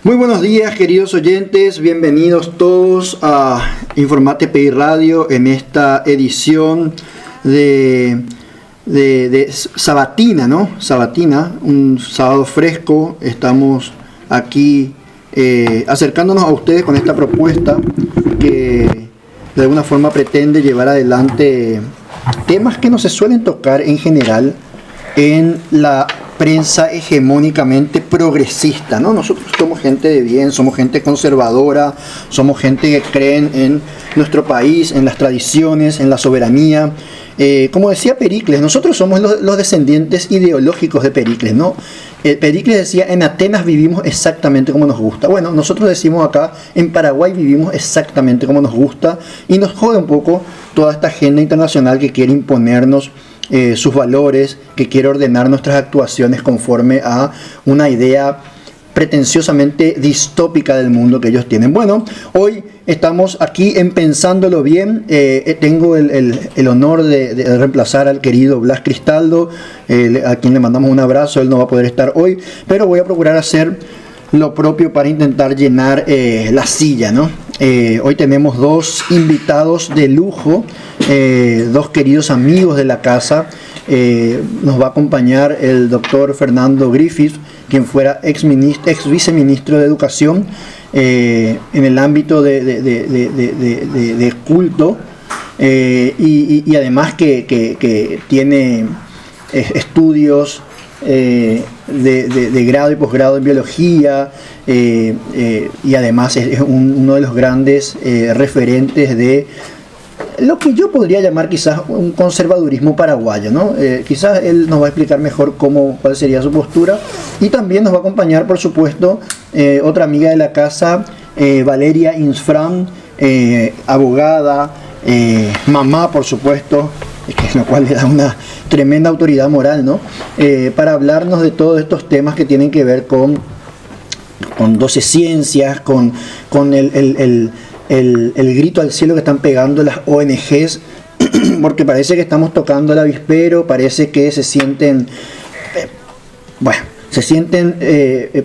Muy buenos días, queridos oyentes, bienvenidos todos a Informate PI Radio en esta edición de sabatina, ¿no? Sabatina, un sábado fresco. Estamos aquí acercándonos a ustedes con esta propuesta que de alguna forma pretende llevar adelante temas que no se suelen tocar en general en la prensa hegemónicamente progresista, ¿no? Nosotros somos gente de bien, somos gente conservadora, somos gente que creen en nuestro país, en las tradiciones, en la soberanía. Como decía Pericles, nosotros somos los descendientes ideológicos de Pericles, ¿no? Pericles decía, en Atenas vivimos exactamente como nos gusta. Bueno, nosotros decimos acá, en Paraguay vivimos exactamente como nos gusta, y nos jode un poco toda esta agenda internacional que quiere imponernos sus valores, que quiere ordenar nuestras actuaciones conforme a una idea pretenciosamente distópica del mundo que ellos tienen. Bueno, hoy estamos aquí en Pensándolo Bien. Tengo el honor de reemplazar al querido Blas Cristaldo, a quien le mandamos un abrazo. Él no va a poder estar hoy, pero voy a procurar hacer lo propio para intentar llenar la silla, ¿no? Hoy tenemos dos invitados de lujo, dos queridos amigos de la casa. Nos va a acompañar el doctor Fernando Griffith, quien fuera ex viceministro de Educación en el ámbito de culto, y además que tiene estudios de grado y posgrado en biología, y además es uno de los grandes referentes de lo que yo podría llamar quizás un conservadurismo paraguayo, ¿no? Quizás él nos va a explicar mejor cuál sería su postura. Y también nos va a acompañar, por supuesto, otra amiga de la casa, Valeria Insfran, abogada, mamá, por supuesto, lo cual le da una tremenda autoridad moral, ¿no? Para hablarnos de todos estos temas que tienen que ver con 12 ciencias, con el grito al cielo que están pegando las ONGs, porque parece que estamos tocando el avispero, parece que se sienten,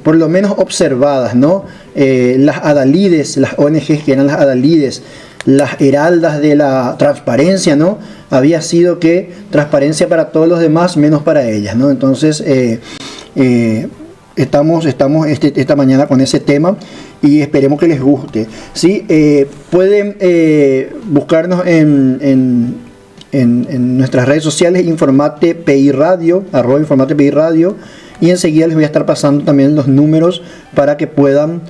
por lo menos observadas, ¿no? Las adalides, las ONGs que eran las adalides, las heraldas de la transparencia, ¿no? Había sido que transparencia para todos los demás, menos para ellas, ¿no? Entonces, estamos esta mañana con ese tema y esperemos que les guste. ¿Sí? Pueden buscarnos en nuestras redes sociales, Informate PI Radio, @Informate PI Radio, y enseguida les voy a estar pasando también los números para que puedan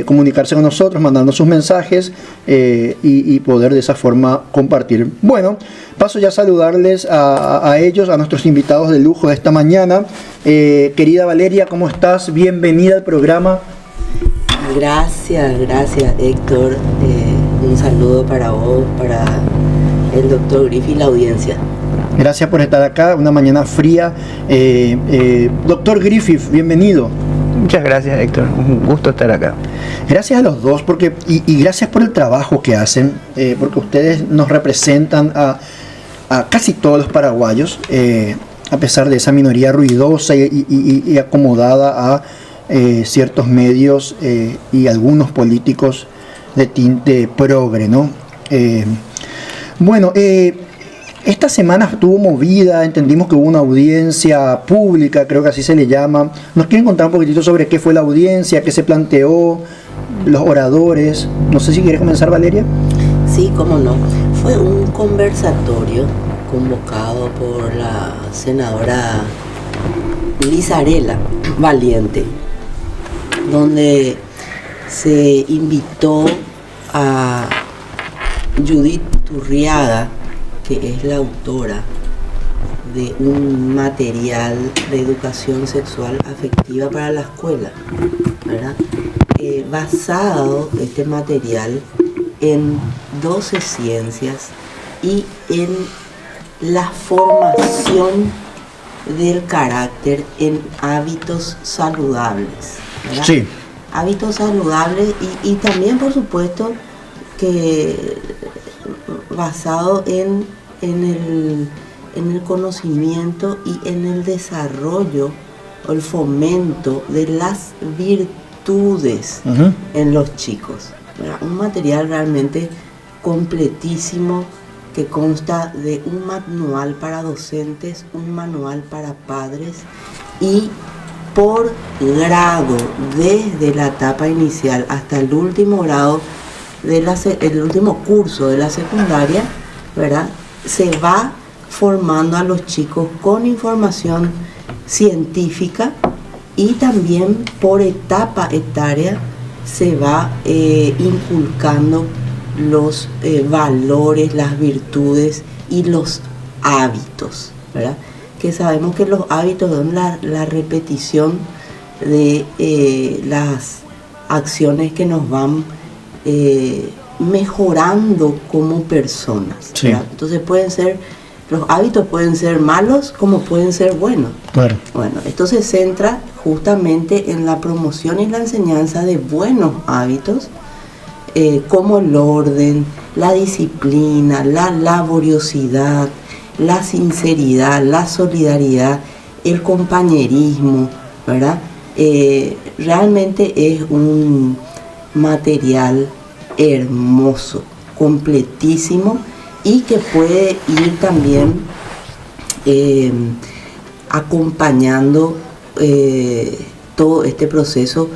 comunicarse con nosotros, mandando sus mensajes y poder de esa forma compartir. Bueno, paso ya a saludarles a ellos, a nuestros invitados de lujo de esta mañana. Querida Valeria, ¿cómo estás? Bienvenida al programa. Gracias Héctor. Un saludo para vos, para el doctor Griffith y la audiencia. Gracias por estar acá, una mañana fría. Doctor Griffith, bienvenido. Muchas gracias, Héctor, un gusto estar acá. Gracias a los dos y gracias por el trabajo que hacen, porque ustedes nos representan a casi todos los paraguayos, a pesar de esa minoría ruidosa y acomodada a ciertos medios y algunos políticos de tinte progre, ¿no? Esta semana estuvo movida, entendimos que hubo una audiencia pública, creo que así se le llama. ¿Nos quieren contar un poquitito sobre qué fue la audiencia, qué se planteó, los oradores? No sé si quieres comenzar, Valeria. Sí, cómo no. Fue un conversatorio convocado por la senadora Lizarela Valiente, donde se invitó a Judith Turriaga, que es la autora de un material de educación sexual afectiva para la escuela, ¿verdad? Basado este material en 12 ciencias y en la formación del carácter en hábitos saludables, ¿verdad? Sí. Hábitos saludables y también, por supuesto, que basado en el conocimiento y en el desarrollo o el fomento de las virtudes en los chicos, ¿verdad? Un material realmente completísimo que consta de un manual para docentes, un manual para padres y por grado, desde la etapa inicial hasta el último grado, el último curso de la secundaria, ¿verdad? Se va formando a los chicos con información científica y también por etapa etaria se va inculcando los valores, las virtudes y los hábitos, ¿verdad? Que sabemos que los hábitos son la repetición de las acciones que nos van mejorando como personas, sí. Entonces los hábitos pueden ser malos como pueden ser buenos. Claro. Bueno, esto se centra justamente en la promoción y la enseñanza de buenos hábitos, como el orden, la disciplina, la laboriosidad, la sinceridad, la solidaridad, el compañerismo, ¿verdad? Realmente es un material hermoso, completísimo y que puede ir también acompañando todo este proceso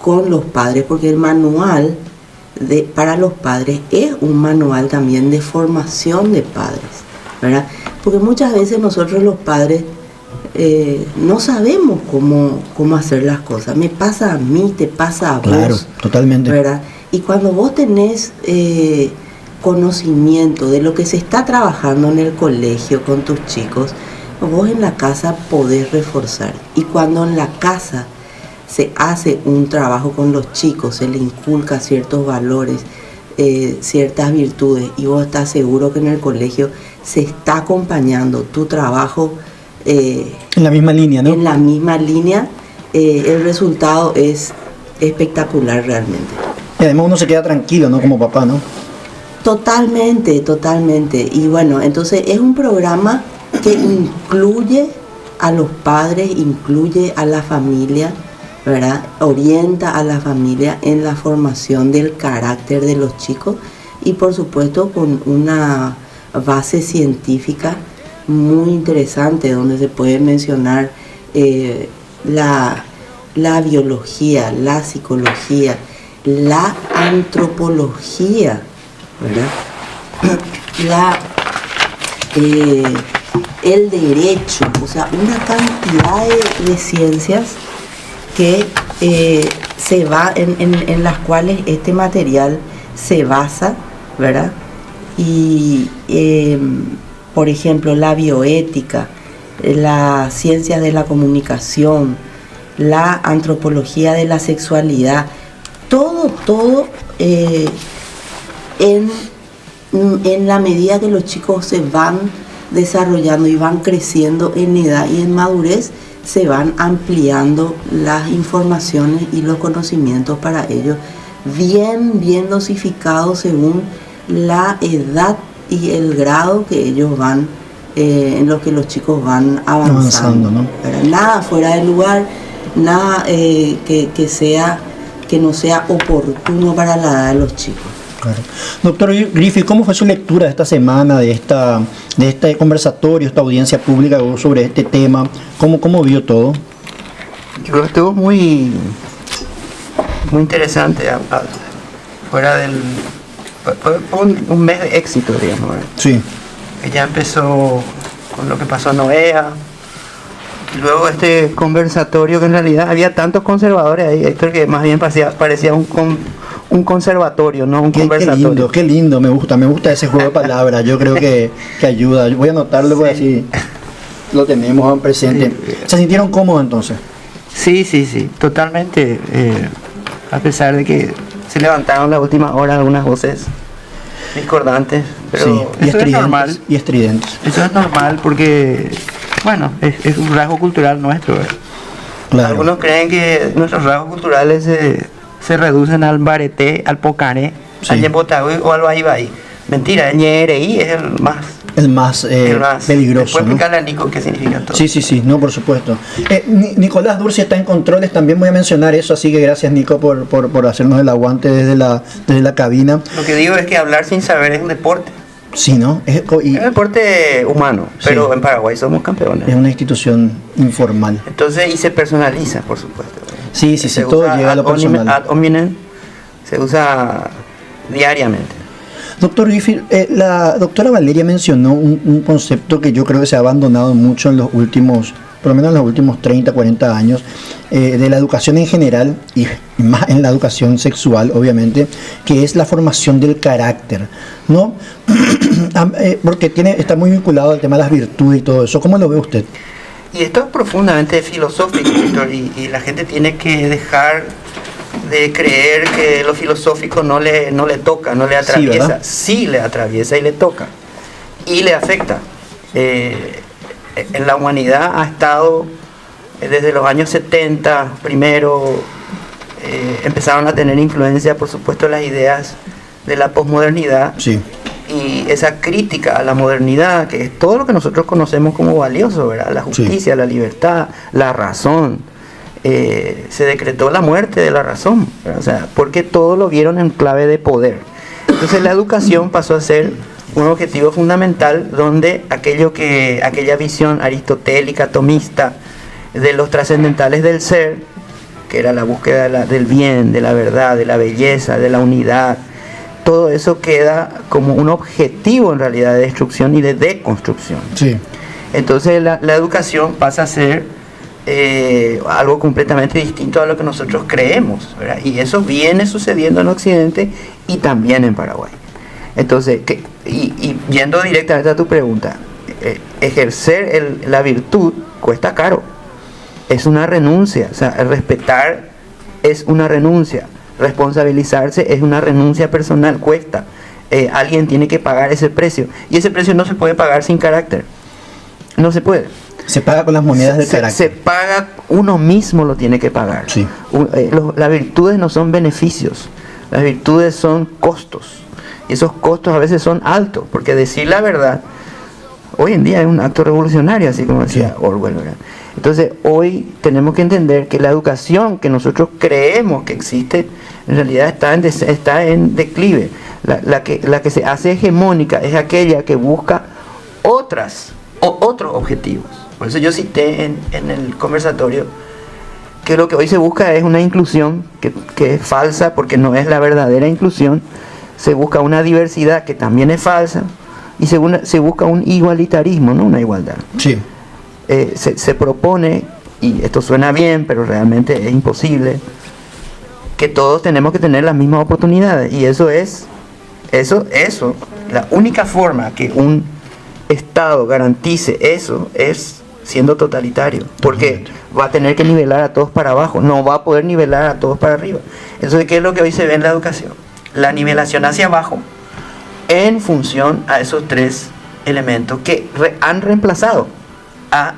con los padres, porque el manual para los padres es un manual también de formación de padres, ¿verdad? Porque muchas veces nosotros los padres no sabemos cómo hacer las cosas. Me pasa a mí, te pasa a vos. Claro, totalmente. ¿Verdad? Y cuando vos tenés conocimiento de lo que se está trabajando en el colegio con tus chicos, vos en la casa podés reforzar. Y cuando en la casa se hace un trabajo con los chicos, se le inculca ciertos valores, ciertas virtudes, y vos estás seguro que en el colegio se está acompañando tu trabajo en la misma línea, ¿no? En la misma línea, el resultado es espectacular realmente. Y además uno se queda tranquilo, ¿no? Como papá, ¿no? Totalmente, totalmente. Y bueno, entonces es un programa que incluye a los padres, incluye a la familia, ¿verdad? Orienta a la familia en la formación del carácter de los chicos y por supuesto con una base científica muy interesante donde se puede mencionar la biología, la psicología, la antropología, ¿verdad? El derecho, o sea, una cantidad de ciencias que se va en las cuales este material se basa, ¿verdad? Y por ejemplo la bioética, las ciencias de la comunicación, la antropología de la sexualidad, todo en la medida que los chicos se van desarrollando y van creciendo en edad y en madurez, se van ampliando las informaciones y los conocimientos para ellos, bien dosificados según la edad y el grado que ellos van, en los que los chicos van avanzando, ¿no? Pero nada fuera de lugar, nada que no sea oportuno para la edad de los chicos. Claro. Doctor Griffith, ¿cómo fue su lectura esta semana de este conversatorio, esta audiencia pública sobre este tema? ¿Cómo vio todo? Yo creo que estuvo muy interesante. Fue un mes de éxito, digamos. Sí. Que ya empezó con lo que pasó en Noea. Luego este conversatorio, que en realidad había tantos conservadores ahí, Héctor, que más bien parecía un conservatorio, no un conversatorio. Qué lindo, me gusta ese juego de palabras. Yo creo que ayuda. Voy a anotarlo, porque así lo tenemos presente. Sí. ¿Se sintieron cómodos entonces? Sí, totalmente. A pesar de que se levantaron la última hora algunas voces discordantes, pero sí, eso es normal. Y estridentes. Eso es normal porque, bueno, es un rasgo cultural nuestro. Claro. Algunos creen que nuestros rasgos culturales se reducen al bareté, al pocaré, sí, al yembotagüe o al baibay. Mentira, el ñereí es el más el más peligroso. Después ¿no? explicarle a Nico qué significa todo. Sí, no, por supuesto. Nicolás Dursi está en controles, también voy a mencionar eso, así que gracias Nico por hacernos el aguante desde la cabina. Lo que digo es que hablar sin saber es un deporte. Sí, ¿no? Es un deporte humano, pero sí. En Paraguay somos campeones. Es una institución informal. Entonces, y se personaliza, por supuesto. Sí, todo llega a lo personal. Ad hominem se usa diariamente. Doctor Griffith, la doctora Valeria mencionó un concepto que yo creo que se ha abandonado mucho en los últimos, por lo menos en los últimos 30, 40 años, de la educación en general y más en la educación sexual, obviamente, que es la formación del carácter, ¿no? Porque está muy vinculado al tema de las virtudes y todo eso. ¿Cómo lo ve usted? Y esto es profundamente filosófico, doctor, y la gente tiene que dejar de creer que lo filosófico no le toca, no le atraviesa. Sí le atraviesa y le toca y le afecta. En la humanidad ha estado desde los años 70 primero, empezaron a tener influencia, por supuesto, las ideas de la posmodernidad. Sí. Y esa crítica a la modernidad, que es todo lo que nosotros conocemos como valioso, ¿verdad? La justicia, sí. La libertad, la razón. Se decretó la muerte de la razón, ¿verdad? O sea, porque todo lo vieron en clave de poder. Entonces la educación pasó a ser un objetivo fundamental donde aquella visión aristotélica, tomista, de los trascendentales del ser, que era la búsqueda del bien, de la verdad, de la belleza, de la unidad, todo eso queda como un objetivo en realidad de destrucción y de deconstrucción. Sí. Entonces la educación pasa a ser algo completamente distinto a lo que nosotros creemos, ¿verdad? Y eso viene sucediendo en Occidente y también en Paraguay. Entonces, y yendo directamente a tu pregunta, ejercer la virtud cuesta caro, es una renuncia, o sea, respetar es una renuncia, responsabilizarse es una renuncia personal, cuesta. Alguien tiene que pagar ese precio, y ese precio no se puede pagar sin carácter, no se puede. Se paga con las monedas del carácter. Se paga, uno mismo lo tiene que pagar. Sí. Las virtudes no son beneficios, las virtudes son costos. Y esos costos a veces son altos, porque decir la verdad, hoy en día es un acto revolucionario, así como decía Orwell, ¿verdad? Entonces, hoy tenemos que entender que la educación que nosotros creemos que existe, en realidad está en declive. La que se hace hegemónica es aquella que busca otros objetivos. Por eso yo cité en el conversatorio que lo que hoy se busca es una inclusión que es falsa, porque no es la verdadera inclusión. Se busca una diversidad que también es falsa, y se busca un igualitarismo, no una igualdad. Sí. Se propone, y esto suena bien, pero realmente es imposible, que todos tenemos que tener las mismas oportunidades, y eso, la única forma que un Estado garantice eso es siendo totalitario, porque va a tener que nivelar a todos para abajo, no va a poder nivelar a todos para arriba. Entonces, ¿qué es lo que hoy se ve en la educación? La nivelación hacia abajo en función a esos tres elementos que han reemplazado a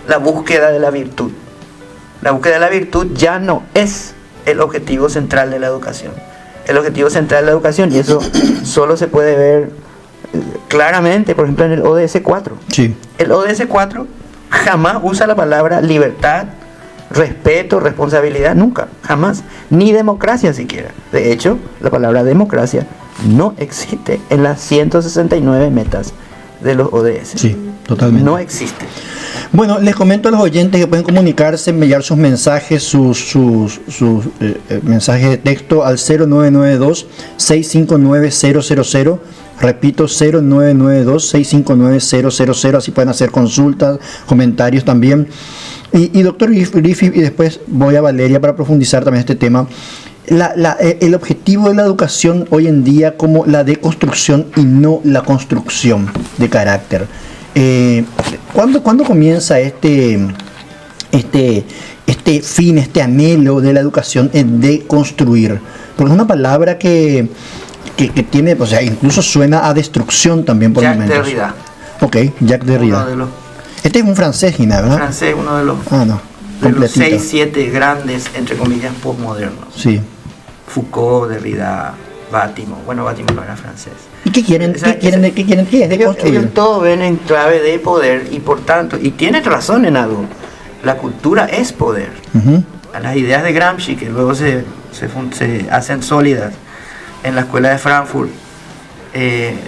la búsqueda de la virtud. La búsqueda de la virtud ya no es el objetivo central de la educación. El objetivo central de la educación, y eso solo se puede ver claramente, por ejemplo, en el ODS 4. Sí. El ODS 4 jamás usa la palabra libertad, respeto, responsabilidad, nunca, jamás, ni democracia siquiera. De hecho, la palabra democracia no existe en las 169 metas de los ODS. Sí, totalmente. No existe. Bueno, les comento a los oyentes que pueden comunicarse, enviar sus mensajes, sus mensajes de texto al 0992-659-000. Repito, 0992-659-000. Así pueden hacer consultas, comentarios también. Y doctor Griffith, y después voy a Valeria para profundizar también este tema. El objetivo de la educación hoy en día como la deconstrucción y no la construcción de carácter. ¿Cuándo comienza este fin, este anhelo de la educación en deconstruir? Porque es una palabra que tiene, o sea, incluso suena a destrucción también por momentos. Jacques Derrida. Ok, Jacques Derrida. Este es un francés, Gina, ¿verdad? Francés, uno de los 6-7 grandes, entre comillas, postmodernos. Sí. Foucault, Derrida, Bátimo. Bueno, Bátimo no era francés. ¿Y qué quieren? O sea, ¿Qué quieren? ¿Qué es? De construir. Ellos todo ven en clave de poder y por tanto, y tienen razón en algo, la cultura es poder. Ujú. Las ideas de Gramsci, que luego se hacen sólidas en la escuela de Frankfurt,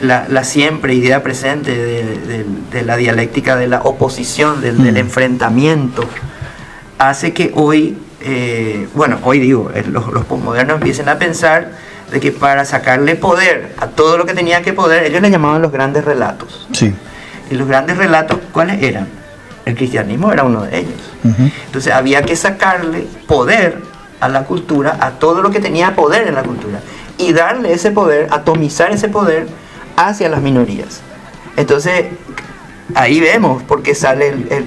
la siempre idea presente de la dialéctica de la oposición, del enfrentamiento, hace que hoy, los posmodernos empiecen a pensar de que para sacarle poder a todo lo que tenía que poder, ellos le llamaban los grandes relatos. Sí. Y los grandes relatos, ¿cuáles eran? El cristianismo era uno de ellos. Ujú. Entonces había que sacarle poder a la cultura, a todo lo que tenía poder en la cultura, y darle ese poder, atomizar ese poder hacia las minorías. Entonces ahí vemos por qué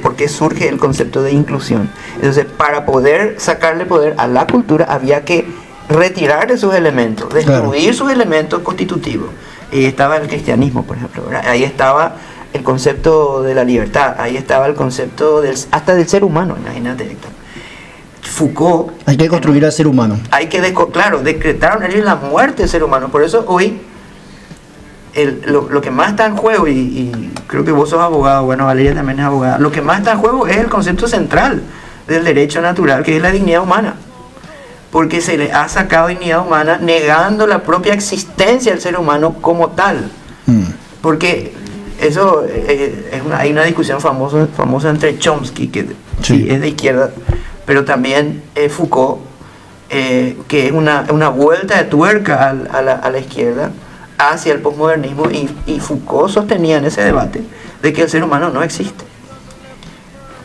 por qué surge el concepto de inclusión. Entonces, para poder sacarle poder a la cultura había que retirarle sus elementos, destruir sus elementos constitutivos. Y estaba el cristianismo, por ejemplo, ¿verdad? Ahí estaba el concepto de la libertad, ahí estaba el concepto hasta del ser humano, imagínate, Héctor. Foucault... Hay que construir al ser humano. Hay que, decretaron ellos la muerte del ser humano. Por eso hoy lo que más está en juego, y creo que vos sos abogado, bueno, Valeria también es abogada, lo que más está en juego es el concepto central del derecho natural, que es la dignidad humana. Porque se le ha sacado dignidad humana negando la propia existencia del ser humano como tal. Porque eso hay una discusión famosa entre Chomsky, que sí es de izquierda, pero también Foucault, que es una vuelta de tuerca a la izquierda hacia el posmodernismo, y Foucault sostenía en ese debate de que el ser humano no existe.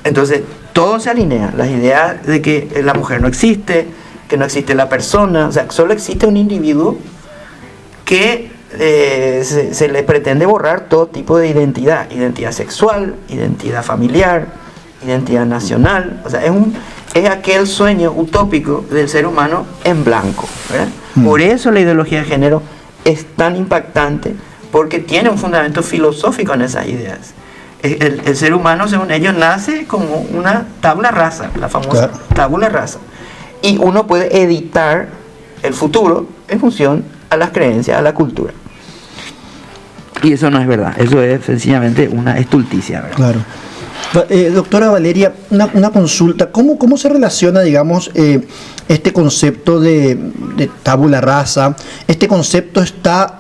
Entonces todo se alinea, las ideas de que la mujer no existe, que no existe la persona, o sea, solo existe un individuo que se le pretende borrar todo tipo de identidad sexual, identidad familiar, identidad nacional. O sea, es aquel sueño utópico del ser humano en blanco, ¿verdad? Por eso la ideología de género es tan impactante, porque tiene un fundamento filosófico en esas ideas. El ser humano, según ellos, nace como una tabla rasa, la famosa tabula rasa, y uno puede editar el futuro en función a las creencias, a la cultura. Y eso no es verdad, eso es sencillamente una estulticia, ¿verdad? Claro. Doctora Valeria, una consulta. ¿Cómo se relaciona, digamos, este concepto de tabula rasa? Este concepto está,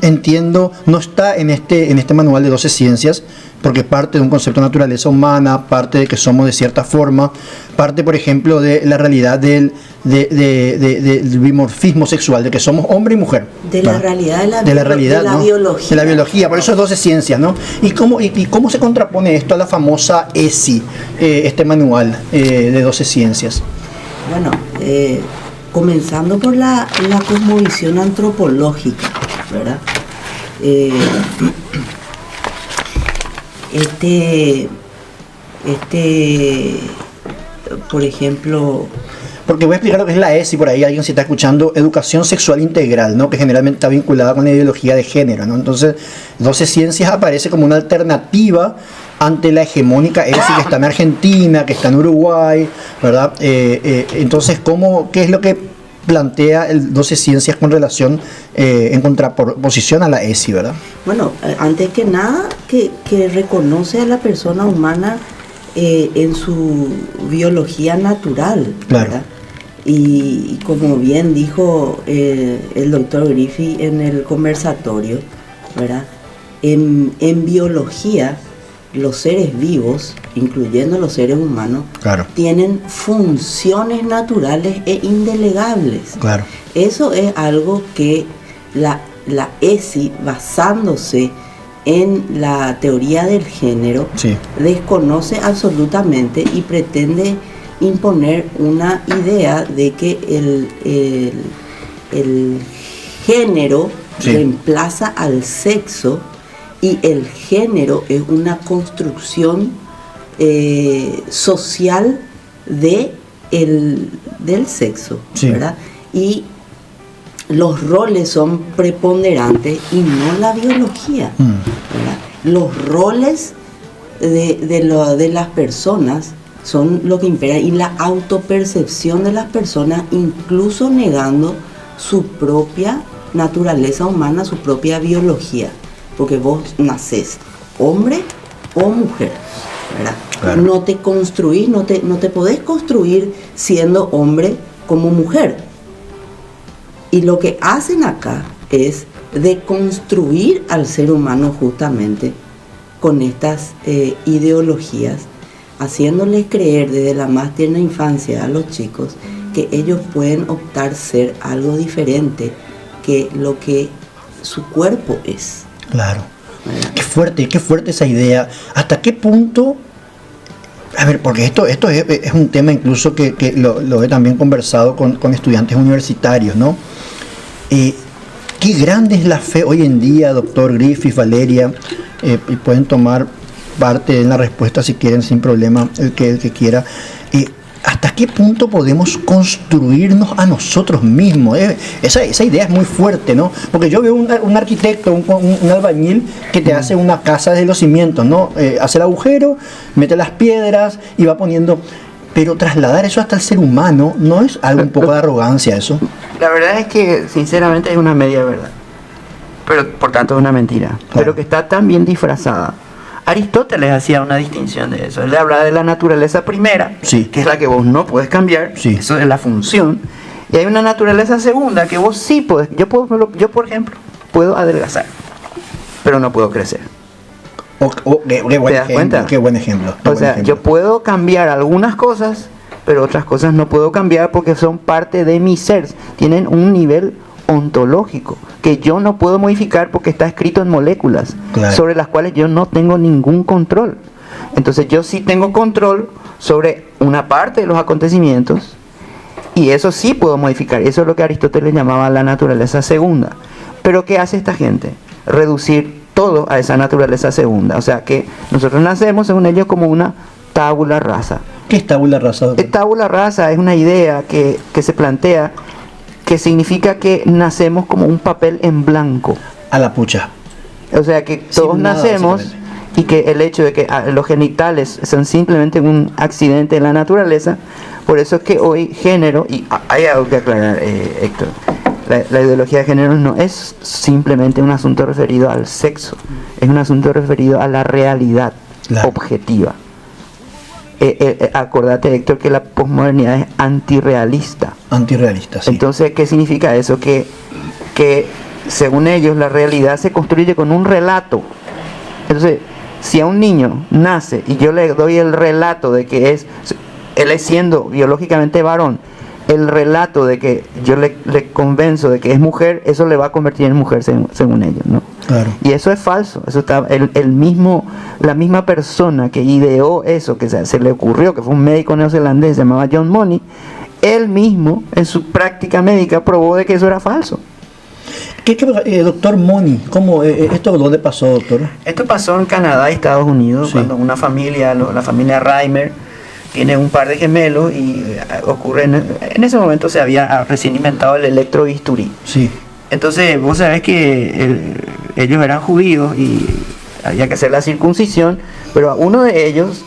entiendo, no está en este manual de 12 ciencias, porque parte de un concepto de naturaleza humana, parte de que somos de cierta forma, parte, por ejemplo, de la realidad del dimorfismo sexual, de que somos hombre y mujer. De la realidad de la ¿no? biología. De la biología, por eso es 12 ciencias, ¿no? ¿Y cómo se contrapone esto a la famosa ESI, este manual de 12 ciencias? Bueno, comenzando por la cosmovisión antropológica, ¿verdad? Por ejemplo... Porque voy a explicar lo que es la ESI, por ahí alguien se está escuchando, educación sexual integral, ¿no? Que generalmente está vinculada con la ideología de género, ¿no? Entonces, 12 ciencias aparece como una alternativa ante la hegemónica ESI que está en Argentina, que está en Uruguay, ¿verdad? Entonces, ¿qué es lo que plantea el 12 ciencias con relación, en contraposición a la ESI, ¿verdad? Bueno, antes que nada, que reconoce a la persona humana en su biología natural, claro. ¿verdad? Y como bien dijo el doctor Griffi en el conversatorio, ¿verdad? En biología, los seres vivos, incluyendo los seres humanos, claro, tienen funciones naturales e indelegables. Claro. Eso es algo que la ESI, basándose en la teoría del género, sí, desconoce absolutamente y pretende imponer una idea de que el género, sí, reemplaza al sexo, y el género es una construcción social del sexo, sí, ¿verdad? Y los roles son preponderantes y no la biología, ¿verdad? Los roles de las personas son lo que impera, y la autopercepción de las personas, incluso negando su propia naturaleza humana, su propia biología, porque vos nacés hombre o mujer, ¿verdad? Claro. No te construís, no te podés construir siendo hombre como mujer. Y lo que hacen acá es deconstruir al ser humano justamente con estas ideologías, haciéndoles creer desde la más tierna infancia a los chicos que ellos pueden optar ser algo diferente que lo que su cuerpo es. Claro. ¿Verdad? Qué fuerte esa idea. ¿Hasta qué punto? A ver, porque esto es un tema incluso que lo he también conversado con estudiantes universitarios, ¿no? Qué grande es la fe hoy en día, doctor Griffith, Valeria, y pueden tomar parte en la respuesta si quieren, sin problema, el que quiera. ¿Hasta qué punto podemos construirnos a nosotros mismos? Esa idea es muy fuerte, ¿no? Porque yo veo un arquitecto, un albañil que te hace una casa desde los cimientos, ¿no? Hace el agujero, mete las piedras y va poniendo... Pero trasladar eso hasta el ser humano, ¿no es algo un poco de arrogancia eso? La verdad es que, sinceramente, es una media verdad. Pero, por tanto, es una mentira. Claro. Pero que está tan bien disfrazada. Aristóteles hacía una distinción de eso. Él le hablaba de la naturaleza primera, Sí. que es la que vos no podés cambiar. Sí. Eso es la función. Y hay una naturaleza segunda que vos sí podés. Yo, por ejemplo, puedo adelgazar, pero no puedo crecer. Qué buen ¿Te das ejemplo, cuenta? qué buen ejemplo. O sea, yo puedo cambiar algunas cosas, pero otras cosas no puedo cambiar porque son parte de mi ser. Tienen un nivel ontológico que yo no puedo modificar porque está escrito en moléculas, Claro. sobre las cuales yo no tengo ningún control. Entonces yo sí tengo control sobre una parte de los acontecimientos y eso sí puedo modificar. Eso es lo que Aristóteles llamaba la naturaleza segunda. Pero ¿qué hace esta gente? Reducir todo a esa naturaleza segunda. O sea que nosotros nacemos, según ellos, como una tabula rasa. ¿Qué es tabula rasa, doctor? Tabula rasa es una idea que se plantea, que significa que nacemos como un papel en blanco. A la pucha. O sea que todos Sin nada, nacemos básicamente. y que el hecho de que los genitales son simplemente un accidente en la naturaleza. Por eso es que hoy género, y hay algo que aclarar, Héctor, la ideología de género no es simplemente un asunto referido al sexo, es un asunto referido a la realidad Claro. objetiva. Acordate, Héctor, que la posmodernidad es antirrealista. Antirrealista, sí. Entonces, ¿qué significa eso? Que según ellos la realidad se construye con un relato. Entonces, si a un niño nace y yo le doy el relato de que él es siendo biológicamente varón, el relato de que yo le convenzo de que es mujer, eso le va a convertir en mujer según ellos, ¿no? Claro. Y eso es falso. Eso está la misma persona que ideó eso, que se le ocurrió, que fue un médico neozelandés, se llamaba John Money, él mismo en su práctica médica probó de que eso era falso. Doctor Money, ¿cómo esto dónde pasó, doctor? Esto pasó en Canadá y Estados Unidos, Sí. cuando una familia, la familia Reimer, tiene un par de gemelos y ocurre en ese momento se había recién inventado el electrobisturí. Sí. Entonces vos sabés que ellos eran judíos y había que hacer la circuncisión, pero a uno de ellos,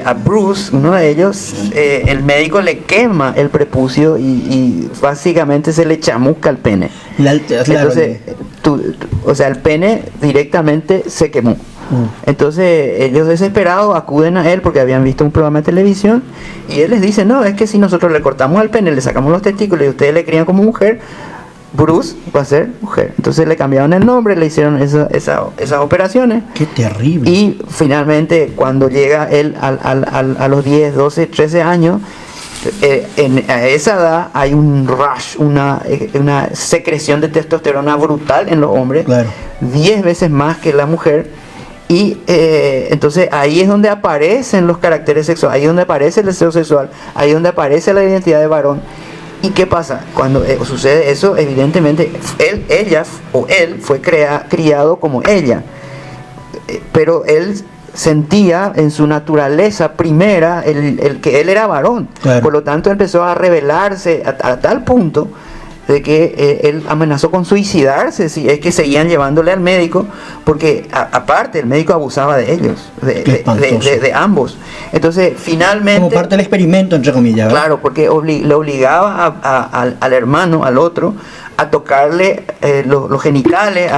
a Bruce, uno de ellos, el médico le quema el prepucio y básicamente se le chamusca el pene. Entonces, o sea, el pene directamente se quemó. Entonces ellos desesperados acuden a él porque habían visto un programa de televisión y él les dice, no, es que si nosotros le cortamos el pene, le sacamos los testículos y ustedes le crían como mujer, Bruce va a ser mujer. Entonces le cambiaron el nombre, le hicieron esas operaciones. Qué terrible. Y finalmente cuando llega él a los 10, 12, 13 años, a esa edad hay un rush, una secreción de testosterona brutal en los hombres, Claro. 10 veces más que la mujer. Y entonces ahí es donde aparecen los caracteres sexuales, ahí es donde aparece el deseo sexual, ahí es donde aparece la identidad de varón. ¿Y qué pasa? Cuando sucede eso, evidentemente él fue criado como ella, pero él sentía en su naturaleza primera el que él era varón. Claro. Por lo tanto empezó a rebelarse a tal punto de que él amenazó con suicidarse si es que seguían llevándole al médico, porque aparte el médico abusaba de ellos, de ambos. Entonces finalmente, como parte del experimento, entre comillas, ¿verdad? Claro, porque le obligaba al hermano, al otro, a tocarle los genitales,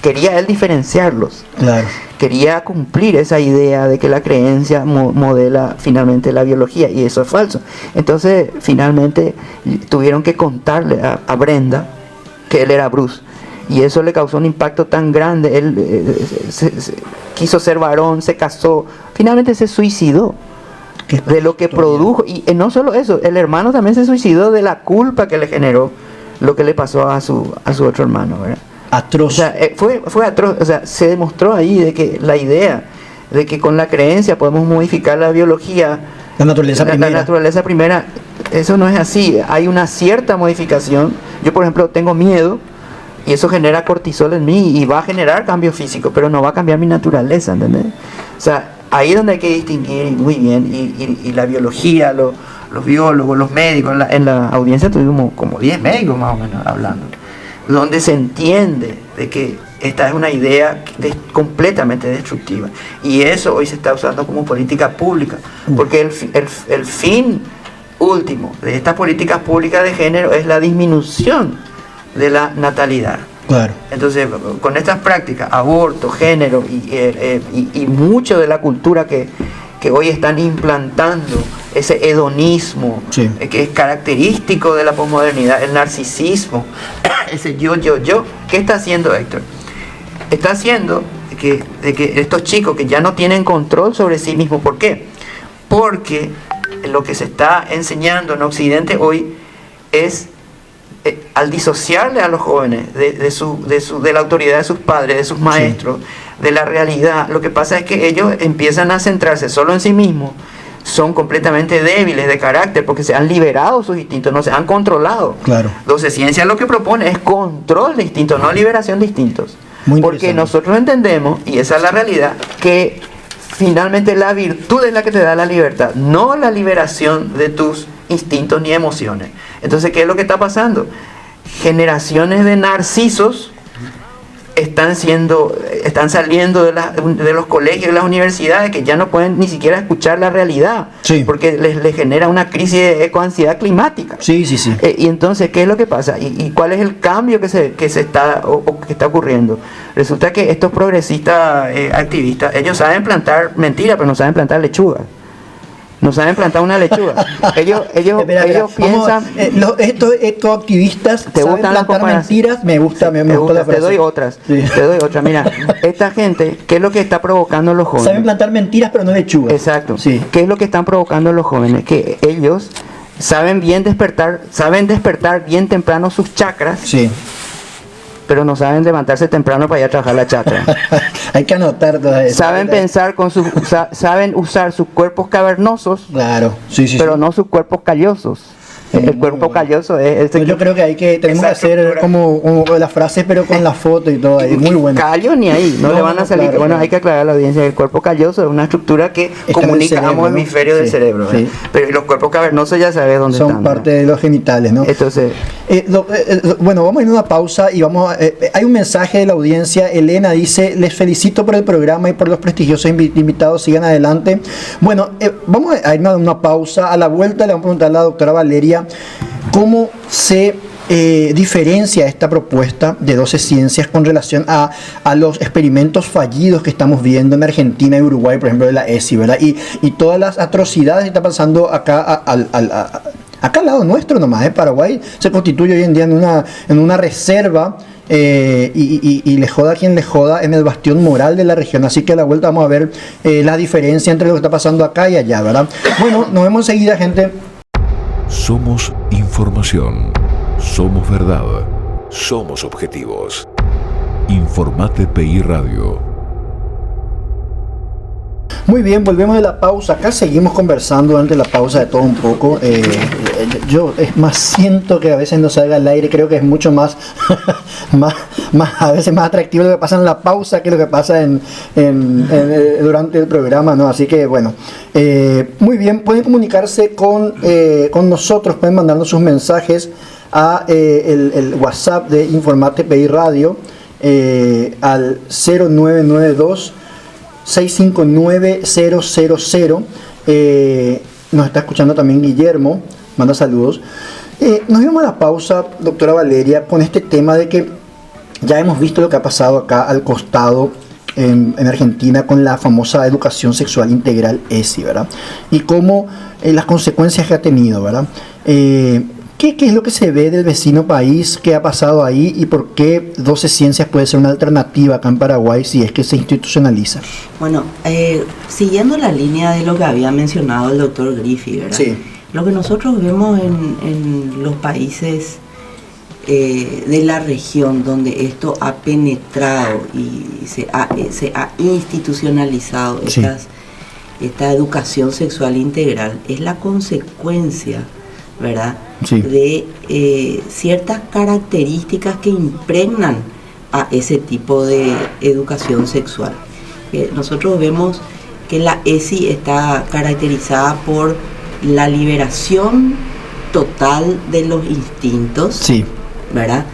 quería él diferenciarlos. Claro. Quería cumplir esa idea de que la creencia modela finalmente la biología, y eso es falso. Entonces finalmente tuvieron que contarle a Brenda que él era Bruce, y eso le causó un impacto tan grande. Él quiso ser varón, se casó, finalmente se suicidó de lo que produjo. Y no solo eso, el hermano también se suicidó de la culpa que le generó lo que le pasó a su otro hermano, ¿verdad? Atroz. O sea, fue atroz. O sea, se demostró ahí de que la idea de que con la creencia podemos modificar la biología, la naturaleza primera, eso no es así. Hay una cierta modificación. Yo, por ejemplo, tengo miedo y eso genera cortisol en mí y va a generar cambio físico, pero no va a cambiar mi naturaleza, ¿entendés? O sea, ahí es donde hay que distinguir muy bien, y la biología, los biólogos, los médicos, en la audiencia tuvimos como 10 médicos más o menos hablando, donde se entiende de que esta es una idea completamente destructiva, y eso hoy se está usando como política pública, porque el fin último de estas políticas públicas de género es la disminución de la natalidad. Claro. Entonces, con estas prácticas, aborto, género y mucho de la cultura que hoy están implantando, ese hedonismo, sí, que es característico de la posmodernidad, el narcisismo, ese yo, ¿qué está haciendo Héctor? Está haciendo que estos chicos que ya no tienen control sobre sí mismos. ¿Por qué? Porque lo que se está enseñando en Occidente hoy es, al disociarle a los jóvenes de la autoridad de sus padres, de sus maestros, sí, de la realidad, lo que pasa es que ellos empiezan a centrarse solo en sí mismos, son completamente débiles de carácter porque se han liberado sus instintos, no se han controlado. Claro. Entonces, ciencia lo que propone es control de instintos, no liberación de instintos. Porque nosotros entendemos, y esa es la realidad, que finalmente la virtud es la que te da la libertad, no la liberación de tus instintos ni emociones. Entonces, ¿qué es lo que está pasando? Generaciones de narcisos están saliendo de los colegios y las universidades, que ya no pueden ni siquiera escuchar la realidad, sí, porque les genera una crisis de ecoansiedad climática. Sí. Y entonces, ¿qué es lo que pasa? ¿Y cuál es el cambio que está ocurriendo? Resulta que estos progresistas activistas, ellos saben plantar mentiras, pero no saben plantar lechuga. No saben plantar una lechuga. Ellos piensan. Estos activistas ¿te gustan las mentiras? Me gusta la frase. Te doy otras. Mira, esta gente, ¿qué es lo que está provocando en los jóvenes? Saben plantar mentiras, pero no lechugas. Exacto. Sí. ¿Qué es lo que están provocando en los jóvenes? Que ellos saben despertar bien temprano sus chakras. Sí. Pero no saben levantarse temprano para ir a trabajar la chakra. Hay que anotar todas esas. Saben usar sus cuerpos cavernosos. Claro, pero no sus cuerpos callosos. El cuerpo calloso es yo creo que tenemos que hacer como las frases, pero con la foto y todo ahí. Muy bueno. Callo ni ahí, no le van a salir. Claro, hay que aclarar a la audiencia que el cuerpo calloso es una estructura que comunica a ambos hemisferios del cerebro. Sí. Pero los cuerpos cavernosos ya sabes dónde están. Son parte de los genitales, ¿no? Entonces, bueno, vamos a ir a una pausa y hay un mensaje de la audiencia. Elena dice: les felicito por el programa y por los prestigiosos invitados, sigan adelante. Bueno, vamos a irnos a una pausa. A la vuelta le vamos a preguntar a la doctora Valeria cómo se diferencia esta propuesta de 12 ciencias con relación a los experimentos fallidos que estamos viendo en Argentina y Uruguay, por ejemplo, de la ESI, ¿verdad? Y todas las atrocidades que está pasando acá acá al lado nuestro nomás. Paraguay se constituye hoy en día en una reserva, y le joda a quien le joda, en el bastión moral de la región. Así que a la vuelta vamos a ver la diferencia entre lo que está pasando acá y allá, ¿verdad? Bueno, nos vemos enseguida, gente. Somos información, somos verdad, somos objetivos. Informate PI Radio. Muy bien, volvemos de la pausa. Acá seguimos conversando durante la pausa de todo un poco. Yo siento que a veces no salga al aire. Creo que es mucho más a veces más atractivo lo que pasa en la pausa que lo que pasa durante el programa, ¿no? Así que bueno, muy bien, pueden comunicarse con nosotros, pueden mandarnos sus mensajes a el WhatsApp de Informate PI Radio al 0992 659 000. Nos está escuchando también Guillermo, manda saludos. Nos vamos a la pausa, doctora Valeria, con este tema de que ya hemos visto lo que ha pasado acá al costado en Argentina con la famosa educación sexual integral ESI, ¿verdad? Y cómo las consecuencias que ha tenido, ¿verdad? ¿Qué es lo que se ve del vecino país? ¿Qué ha pasado ahí? ¿Y por qué 12 Ciencias puede ser una alternativa acá en Paraguay si es que se institucionaliza? Bueno, siguiendo la línea de lo que había mencionado el doctor Griffi, ¿verdad? Sí. Lo que nosotros vemos en los países de la región donde esto ha penetrado y se ha institucionalizado, sí, esta educación sexual integral, es la consecuencia, ¿verdad? Sí. De ciertas características que impregnan a ese tipo de educación sexual. Nosotros vemos que la ESI está caracterizada por la liberación total de los instintos, sí, ¿verdad?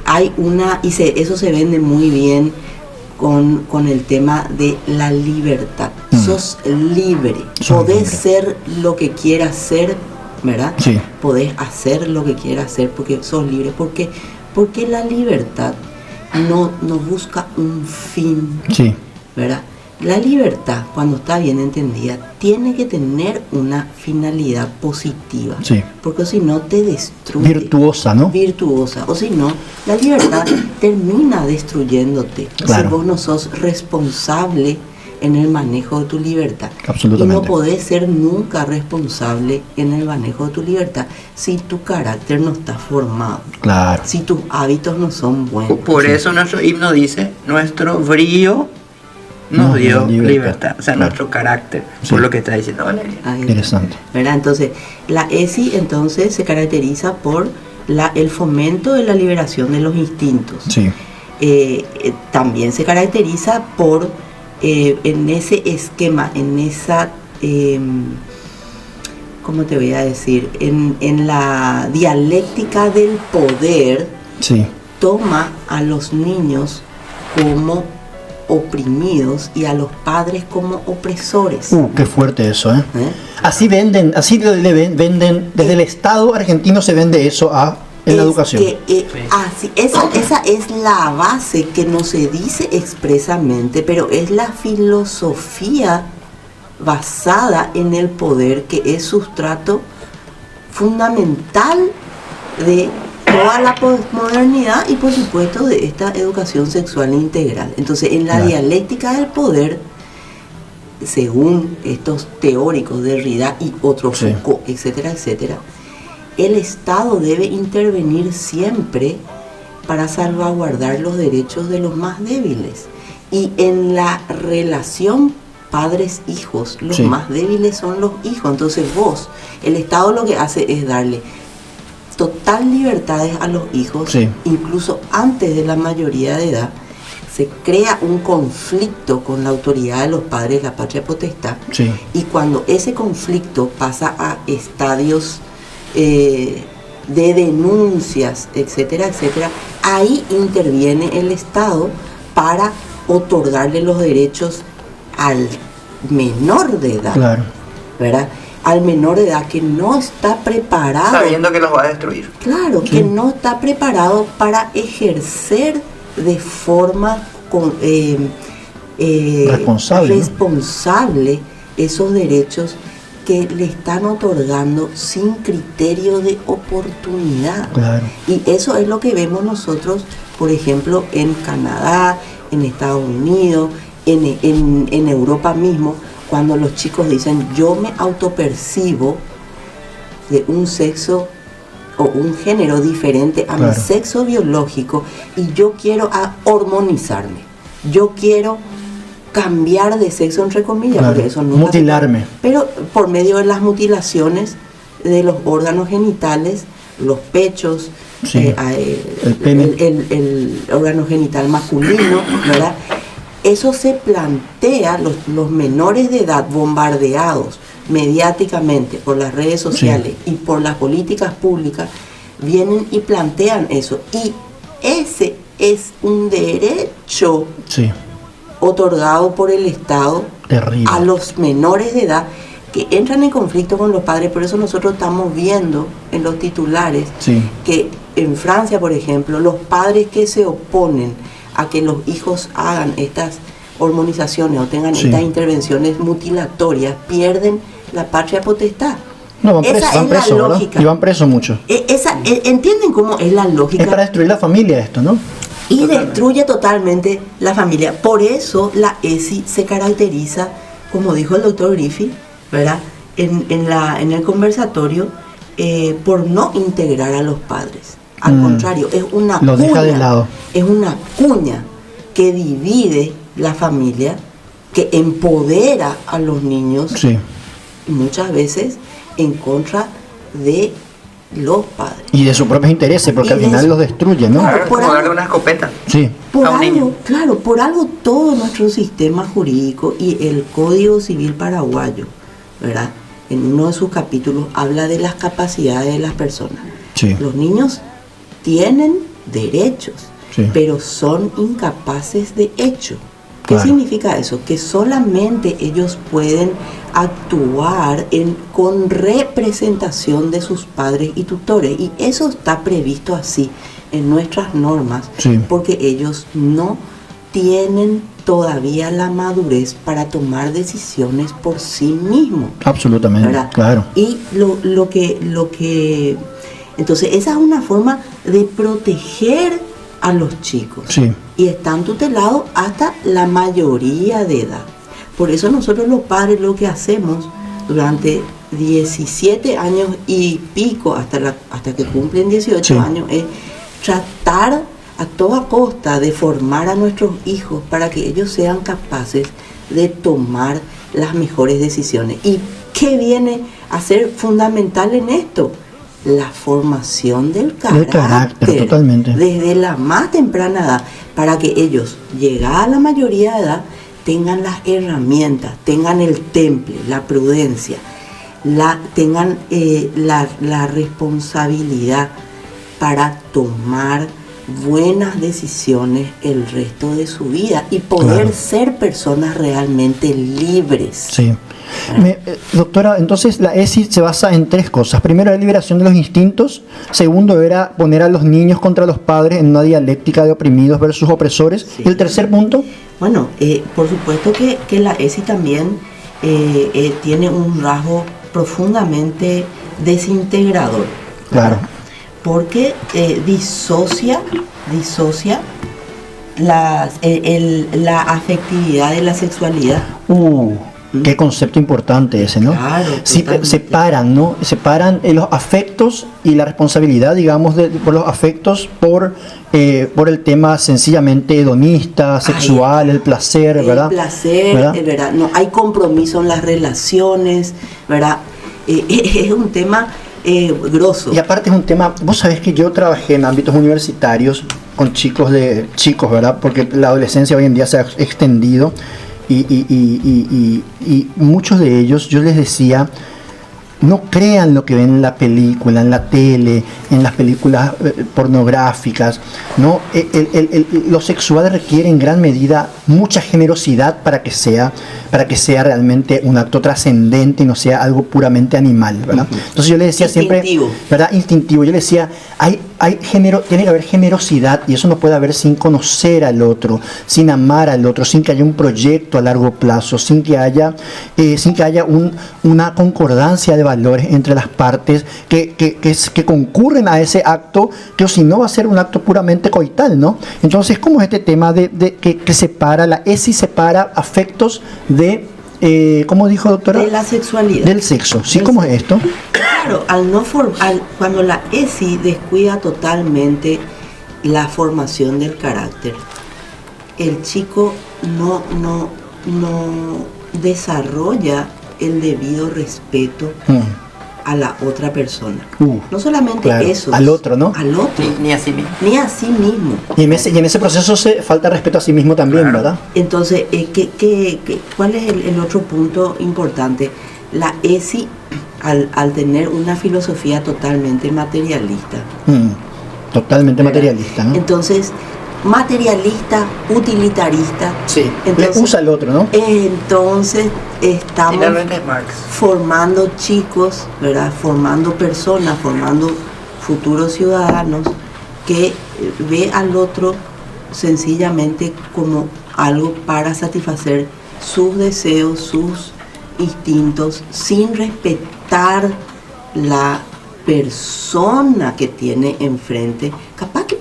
Hay una, y eso se vende muy bien con el tema de la libertad. Sos libre, podés ser lo que quieras ser, ¿verdad? Sí. Podés hacer lo que quieras hacer porque sos libre. Porque la libertad no busca un fin, sí, ¿verdad? La libertad, cuando está bien entendida, tiene que tener una finalidad positiva, sí, porque si no te destruye. Virtuosa, ¿no? Virtuosa, o si no, la libertad termina destruyéndote. Claro. Si vos no sos responsable en el manejo de tu libertad. Absolutamente. Y no podés ser nunca responsable en el manejo de tu libertad si tu carácter no está formado. Claro. Si tus hábitos no son buenos. Por eso nuestro himno dice, nuestro brillo nos dio libertad, o sea, claro, nuestro carácter, sí, por lo que está diciendo Valeria. Interesante. ¿Verdad? Entonces, la ESI entonces se caracteriza por el fomento de la liberación de los instintos. Sí. También se caracteriza por, en ese esquema, en esa, ¿cómo te voy a decir? En la dialéctica del poder, sí, toma a los niños como oprimidos y a los padres como opresores. Qué fuerte eso, ¿eh? Así venden, venden desde el Estado argentino se vende eso en la educación. Esa es la base que no se dice expresamente, pero es la filosofía basada en el poder que es sustrato fundamental de toda la posmodernidad y por supuesto de esta educación sexual integral. Entonces, en la dialéctica del poder, según estos teóricos de Derrida y otros, sí, Foucault, etcétera, etcétera, el Estado debe intervenir para salvaguardar los derechos de los más débiles. Y en la relación padres-hijos, los, sí, más débiles son los hijos. Entonces el Estado lo que hace es darle total libertades a los hijos, sí, incluso antes de la mayoría de edad. Se crea un conflicto con la autoridad de los padres, la patria potestad, sí, y cuando ese conflicto pasa a estadios de denuncias, etcétera, etcétera, ahí interviene el Estado para otorgarle los derechos al menor de edad, claro, ¿verdad? Al menor de edad que no está preparado, sabiendo que los va a destruir. Claro, sí, que no está preparado para ejercer de forma responsable esos derechos que le están otorgando sin criterio de oportunidad. Claro. Y eso es lo que vemos nosotros, por ejemplo, en Canadá, en Estados Unidos, en Europa mismo, cuando los chicos dicen, yo me autopercibo de un sexo o un género diferente a, claro, mi sexo biológico y yo quiero hormonizarme, yo quiero cambiar de sexo, entre comillas, claro, porque eso no mutilarme. Pero por medio de las mutilaciones de los órganos genitales, los pechos, sí, el órgano genital masculino, ¿verdad? Eso se plantea, los menores de edad bombardeados mediáticamente por las redes sociales, sí, y por las políticas públicas, vienen y plantean eso. Y ese es un derecho Sí, otorgado por el Estado terrible. a los menores de edad que entran en conflicto con los padres. Por eso nosotros estamos viendo en los titulares Sí, que en Francia, por ejemplo, los padres que se oponen a que los hijos hagan estas hormonizaciones o tengan Sí. estas intervenciones mutilatorias pierden la patria potestad. no, van Esa presos, es van la presos, ¿verdad? lógica. Y van presos muchos. ¿Entienden cómo es la lógica? Es para destruir la familia esto, ¿no? Y destruye totalmente la familia. Por eso la ESI se caracteriza, como dijo el doctor Griffith, ¿verdad? En el conversatorio, por no integrar a los padres. Al contrario, es una Lo deja cuña, de lado. es una cuña que divide la familia, que empodera a los niños, Sí. muchas veces en contra de los padres. Y de sus propios intereses, porque Y al de final su- los destruye, ¿no? Claro. Claro, por como darle algo- una escopeta. Sí, Por a un algo, niño. claro, por algo todo nuestro sistema jurídico y el Código Civil paraguayo, ¿verdad? En uno de sus capítulos habla de las capacidades de las personas. sí, Los niños tienen derechos, Sí. pero son incapaces de hecho. ¿Qué Claro. significa eso? Que solamente ellos pueden actuar con representación de sus padres y tutores. Y eso está previsto así en nuestras normas, Sí. porque ellos no tienen todavía la madurez para tomar decisiones por sí mismos. absolutamente, ¿Verdad? claro. Y lo que entonces esa es una forma de proteger a los chicos. Sí. Y están tutelados hasta la mayoría de edad. Por eso nosotros los padres lo que hacemos durante 17 años y pico, hasta que cumplen 18 Sí. años, es tratar a toda costa de formar a nuestros hijos para que ellos sean capaces de tomar las mejores decisiones. ¿Y qué viene a ser fundamental en esto? La formación del carácter, totalmente. desde la más temprana edad, para que ellos, llegada a la mayoría de edad, tengan las herramientas, tengan el temple, la prudencia, tengan la responsabilidad para tomar buenas decisiones el resto de su vida y poder Claro. ser personas realmente libres. Sí. Doctora, entonces la ESI se basa en tres cosas. Primero, la liberación de los instintos. Segundo, era poner a los niños contra los padres en una dialéctica de oprimidos versus opresores. Sí. Y el tercer punto, Bueno, por supuesto que la ESI también tiene un rasgo profundamente desintegrador. claro, Porque disocia la afectividad de la sexualidad. qué concepto importante ese, ¿no? Claro, Sí, totalmente. separan, ¿no? Separan los afectos y la responsabilidad, digamos, por los afectos por el tema sencillamente hedonista, sexual, el placer, ¿verdad? El placer, ¿verdad? ¿verdad? No hay compromiso en las relaciones, ¿verdad? Es un tema grosso. Y aparte es un tema, vos sabés que yo trabajé en ámbitos universitarios con chicos, ¿verdad? Porque la adolescencia hoy en día se ha extendido y muchos de ellos yo les decía, no crean lo que ven en la película, en la tele, en las películas pornográficas, ¿no? Lo sexual requiere en gran medida mucha generosidad para que sea realmente un acto trascendente y no sea algo puramente animal, ¿verdad? Entonces yo le decía Instintivo. siempre, ¿verdad? Instintivo. Yo le decía, tiene que haber generosidad y eso no puede haber sin conocer al otro, sin amar al otro, sin que haya un proyecto a largo plazo, sin que haya una concordancia de valores entre las partes que concurren a ese acto, que o si no va a ser un acto puramente coital, ¿no? Entonces, ¿cómo es este tema que separa, la ESI separa afectos de, ¿cómo dijo, doctora? De la sexualidad. Del sexo, ¿sí? ¿Cómo es esto? Claro, cuando la ESI descuida totalmente la formación del carácter, el chico no desarrolla el debido respeto a la otra persona. No solamente Claro, eso. al otro, ¿no? Al otro. Ni a sí mismo. Ni a sí mismo. Y en ese proceso se falta respeto a sí mismo también, Claro. ¿verdad? Entonces, ¿cuál es el otro punto importante? La ESI al tener una filosofía totalmente materialista. Totalmente ¿verdad? Materialista, ¿no? Entonces, materialista, utilitarista. Sí, Entonces, le usa el otro, ¿no? Entonces estamos Finalmente es Marx. formando chicos, ¿verdad? Formando personas, formando futuros ciudadanos que ve al otro sencillamente como algo para satisfacer sus deseos, sus instintos, sin respetar la persona que tiene enfrente. Capaz que él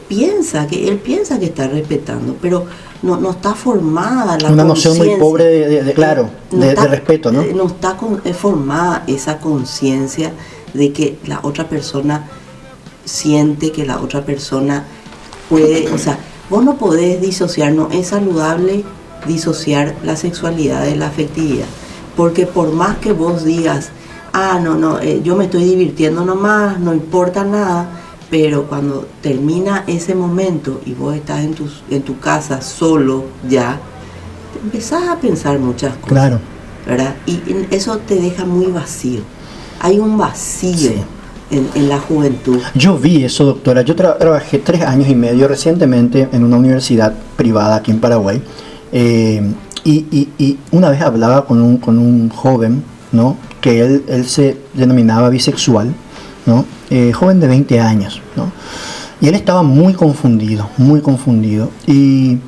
piensa que está respetando, pero no está formada la Una noción muy conciencia. pobre de está- respeto, ¿no? No está formada esa conciencia de que la otra persona siente, que la otra persona puede, o sea, vos no podés disociar, no es saludable disociar la sexualidad de la afectividad, porque por más que vos digas, yo me estoy divirtiendo nomás, no importa nada, pero cuando termina ese momento y vos estás en tu casa solo ya, te empezás a pensar muchas cosas, Claro. ¿verdad? Y eso te deja muy vacío. Hay un vacío Sí. en la juventud. Yo vi eso, doctora. Yo trabajé 3 años y medio recientemente en una universidad privada aquí en Paraguay. Y una vez hablaba con un joven, ¿no? Que él se denominaba bisexual, ¿no? Joven de 20 años, ¿no? Y él estaba muy confundido. Y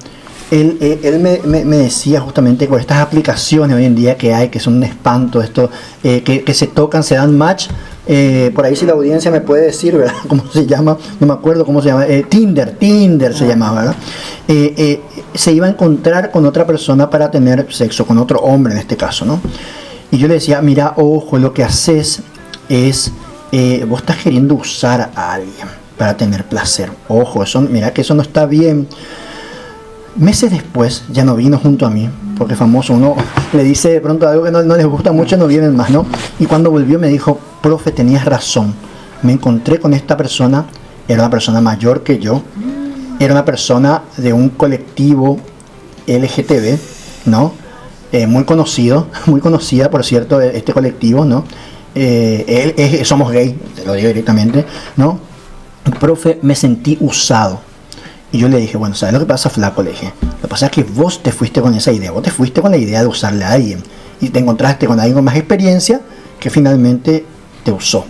él me decía justamente con estas aplicaciones hoy en día que hay, que son un espanto, esto, que se tocan, se dan match. Por ahí si la audiencia me puede decir, ¿verdad? ¿Cómo se llama? No me acuerdo cómo se llama. Tinder se llamaba, ¿verdad? Se iba a encontrar con otra persona para tener sexo, con otro hombre en este caso, ¿no? Y yo le decía, mira, ojo, lo que haces es, vos estás queriendo usar a alguien para tener placer. Ojo, mira que eso no está bien. Meses después ya no vino junto a mí, porque famoso, uno le dice de pronto algo que no les gusta mucho, no vienen más, ¿no? Y cuando volvió me dijo, profe, tenías razón, me encontré con esta persona, era una persona mayor que yo, era una persona de un colectivo LGTB, ¿no? Muy conocida, por cierto, este colectivo, ¿no? Somos gay, te lo digo directamente, ¿no? Profe, me sentí usado. Y yo le dije, bueno, ¿sabes lo que pasa, flaco? Le dije, lo que pasa es que vos te fuiste con esa idea, vos te fuiste con la idea de usarle a alguien y te encontraste con alguien con más experiencia que finalmente te usó.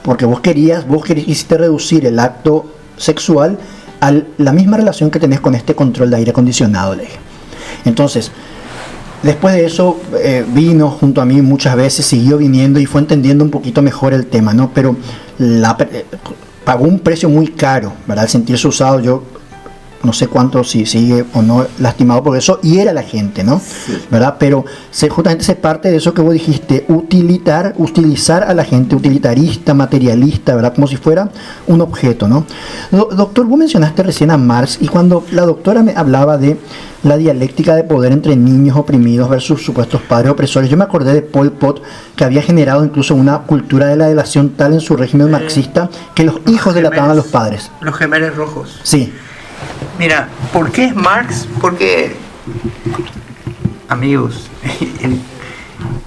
Porque vos quisiste reducir el acto sexual a la misma relación que tenés con este control de aire acondicionado, le dije. Entonces, después de eso, vino junto a mí muchas veces, siguió viniendo y fue entendiendo un poquito mejor el tema, ¿no? Pero pagó un precio muy caro, ¿verdad? Al sentirse usado, yo no sé cuánto, si sigue o no lastimado por eso, y era la gente, ¿no? Sí. ¿Verdad? Pero justamente se parte de eso que vos dijiste, utilizar a la gente, utilitarista, materialista, ¿verdad? Como si fuera un objeto, ¿no? Doctor, vos mencionaste recién a Marx, y cuando la doctora me hablaba de la dialéctica de poder entre niños oprimidos versus supuestos padres opresores, yo me acordé de Pol Pot, que había generado incluso una cultura de la delación tal en su régimen marxista, que los hijos delataban a los padres. Los gemelos rojos. Sí. Mira, ¿por qué es Marx? Porque, amigos,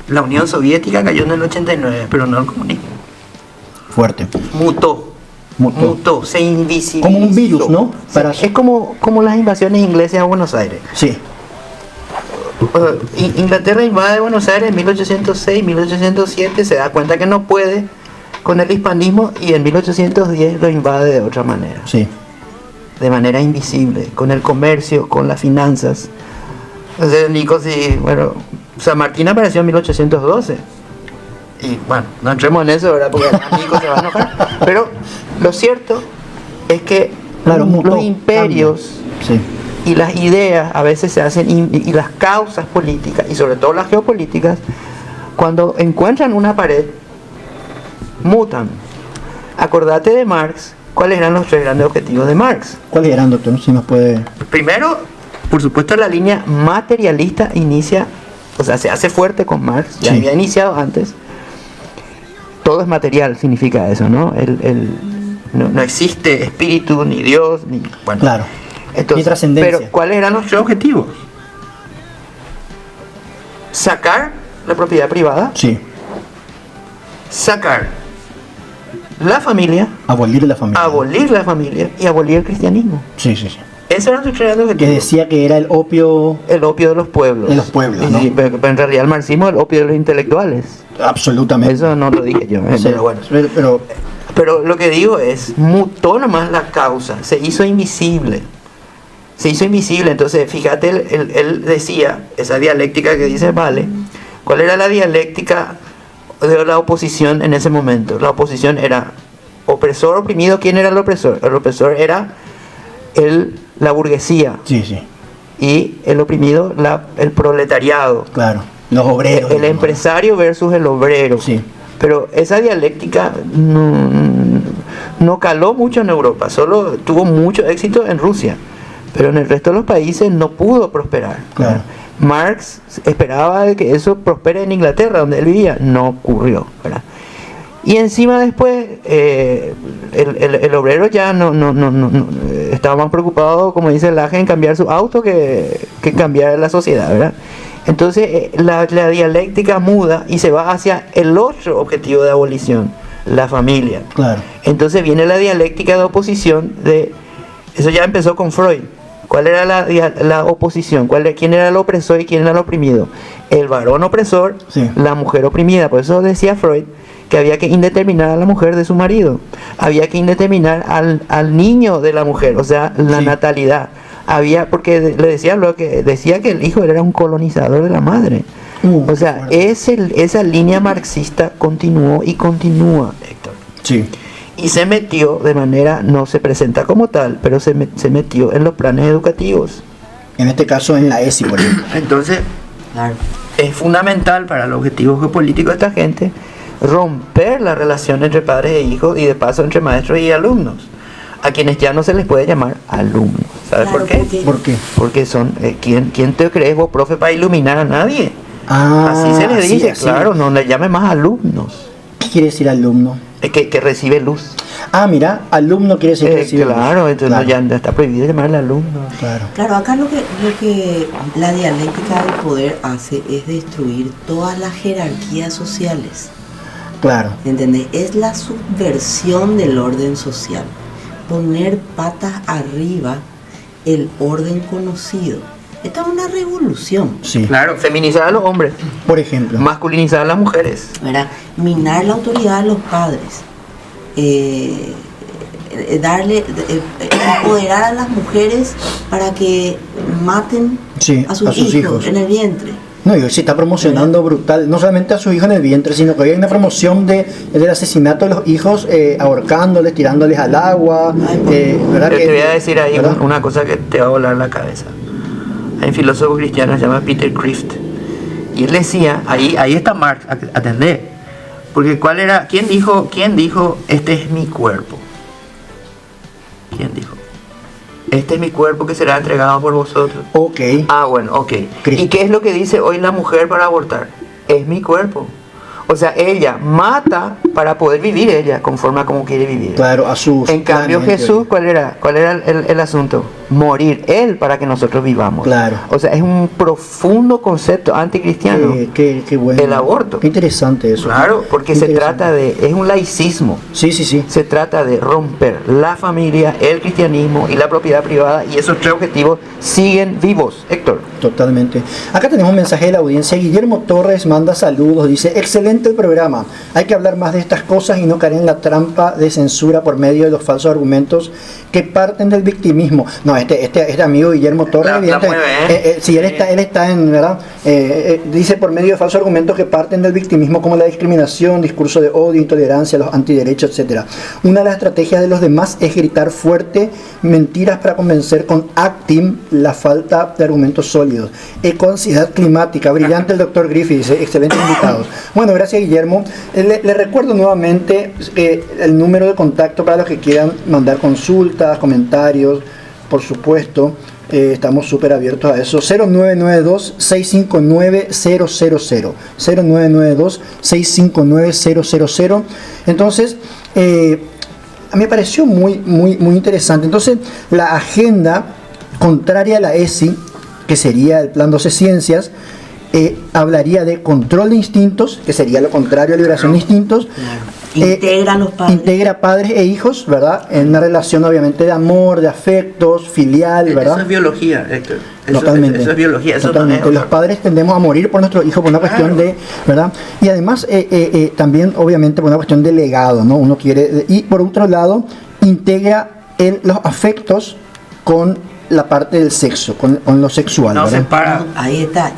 la Unión Soviética cayó en el 89, pero no el comunismo. Fuerte. Mutó, se invisibilizó. Como un virus, ¿no? Es como las invasiones inglesas a Buenos Aires. Sí. Inglaterra invade Buenos Aires en 1806, 1807, se da cuenta que no puede con el hispanismo y en 1810 lo invade de otra manera. Sí. De manera invisible, con el comercio, con las finanzas. Entonces Nico, San Martín apareció en 1812. Y bueno, no entremos en eso, ¿verdad? Porque Nico se va a enojar. Pero lo cierto es que los imperios y las ideas a veces se hacen, y las causas políticas, y sobre todo las geopolíticas, cuando encuentran una pared, mutan. Acordate de Marx. ¿Cuáles eran los 3 grandes objetivos de Marx? ¿Cuáles eran, doctor? Si nos puede... Primero, por supuesto, la línea materialista se hace fuerte con Marx, ya había iniciado antes. Todo es material, significa eso, ¿no? No existe espíritu, ni Dios, ni... Bueno, claro, entonces, ni trascendencia. Pero, ¿cuáles eran los 3 objetivos? Sacar la propiedad privada. Sí. sacar la familia, Abolir la familia. y abolir el cristianismo. Sí, sí, sí. Eso eran sus tres grandes Que objetivos. decía que era el opio. El opio de los pueblos. De los pueblos, Y ¿no? sí, pero en realidad el marxismo es el opio de los intelectuales. Absolutamente. Eso no lo dije yo, Sí, pero bueno. pero Pero lo que digo es, mutó nomás la causa, se hizo invisible. Se hizo invisible, entonces fíjate, él decía, esa dialéctica que dice, vale, ¿cuál era la dialéctica de la oposición en ese momento? La oposición era opresor, oprimido. ¿Quién era el opresor? El opresor era la burguesía, sí, sí, y el oprimido, el proletariado. claro. Los obreros. El empresario versus el obrero. Sí. Pero esa dialéctica no caló mucho en Europa, solo tuvo mucho éxito en Rusia, pero en el resto de los países no pudo prosperar. Claro. Marx esperaba de que eso prospere en Inglaterra, donde él vivía, no ocurrió, ¿verdad? Y encima después el obrero ya no estaba más preocupado, como dice Laje, en cambiar su auto que cambiar la sociedad, ¿verdad? Entonces la dialéctica muda y se va hacia el otro objetivo de abolición, la familia. Claro. Entonces viene la dialéctica de oposición eso ya empezó con Freud. ¿Cuál era la oposición? ¿Quién era el opresor y quién era el oprimido? El varón opresor, Sí. la mujer oprimida. Por eso decía Freud que había que indeterminar a la mujer de su marido. Había que indeterminar al niño de la mujer, o sea, la Sí. natalidad. Porque le decía que el hijo era un colonizador de la madre. O sea, esa línea marxista continuó y continúa, Héctor. Sí. Y se metió de manera, no se presenta como tal, pero se metió en los planes educativos. En este caso en la ESI, por ejemplo. Entonces, Claro. es fundamental para el objetivo geopolítico de esta gente romper la relación entre padres e hijos y de paso entre maestros y alumnos, a quienes ya no se les puede llamar alumnos. ¿Sabes Claro, por qué? porque- ¿Por qué? Porque son, ¿quién te crees vos, profe, para iluminar a nadie? Así se le dice, así. claro, no le llame más alumnos, ¿Qué quiere decir alumno? que recibe luz. Mira, alumno quiere decir que recibe luz. Claro, entonces Claro. ya está prohibido llamarle alumno. Claro. Claro, acá lo que la dialéctica del poder hace es destruir todas las jerarquías sociales. Claro. ¿Entendés? Es la subversión del orden social. Poner patas arriba el orden conocido. Esta es una revolución, Sí. Claro, feminizar a los hombres, Por ejemplo. masculinizar a las mujeres. ¿verdad? Minar la autoridad de los padres. Empoderar a las mujeres para que maten Sí, a sus hijos en el vientre. No, y hoy se está promocionando brutal, no solamente a sus hijos en el vientre, sino que hoy hay una promoción del asesinato de los hijos, ahorcándoles, tirándoles al agua. ¿Verdad? Pero te voy a decir ahí ¿verdad? una cosa que te va a volar la cabeza. Hay un filósofo cristiano que se llama Peter Kreeft, y él decía, ahí está Marx, atendé, porque ¿quién dijo este es mi cuerpo? ¿Quién dijo? Este es mi cuerpo que será entregado por vosotros. Ok. Bueno, ok. Cristo. ¿Y qué es lo que dice hoy la mujer para abortar? Es mi cuerpo. O sea, ella mata para poder vivir ella conforme a como quiere vivir. Claro, a sus. En cambio planes, Jesús, ¿cuál era el asunto? Morir Él para que nosotros vivamos. Claro. O sea, es un profundo concepto anticristiano. Qué bueno. El aborto. Qué interesante eso. Claro, porque Qué se interesante. trata es un laicismo. Sí, sí, sí. Se trata de romper la familia, el cristianismo y la propiedad privada, y esos tres objetivos siguen vivos, Héctor. Totalmente. Acá tenemos un mensaje de la audiencia. Guillermo Torres manda saludos. Dice, excelente el programa. Hay que hablar más de estas cosas y no caer en la trampa de censura por medio de los falsos argumentos que parten del victimismo. No, este amigo Guillermo Torres, La mueve, sí, él está en, ¿verdad? Dice por medio de falsos argumentos que parten del victimismo, como la discriminación, discurso de odio, intolerancia, los antiderechos, etcétera. Una de las estrategias de los demás es gritar fuerte mentiras para convencer con acting la falta de argumentos sólidos. Ecoansiedad climática, brillante el doctor Griffith, dice, excelentes invitados. Bueno, gracias Guillermo. Le recuerdo nuevamente el número de contacto para los que quieran mandar consultas, comentarios, por supuesto. Estamos súper abiertos a eso. 0992-659-000. 0992-659-000. Entonces, a mí me pareció muy interesante. Entonces, la agenda contraria a la ESI, que sería el Plan 12 Ciencias, hablaría de control de instintos, que sería lo contrario a liberación de instintos. Claro. Integra a los padres. Integra padres e hijos, ¿verdad? En una relación obviamente de amor, de afectos, filial, ¿verdad? Eso es biología, Héctor. Totalmente. Eso es biología. Eso totalmente. no es Los padres tendemos a morir por nuestros hijos por una cuestión de, ¿verdad? Y además también obviamente por una cuestión de legado, ¿no? Uno quiere, y por otro lado, integra los afectos con la parte del sexo, con lo sexual, no ¿verdad? separa. Ahí está.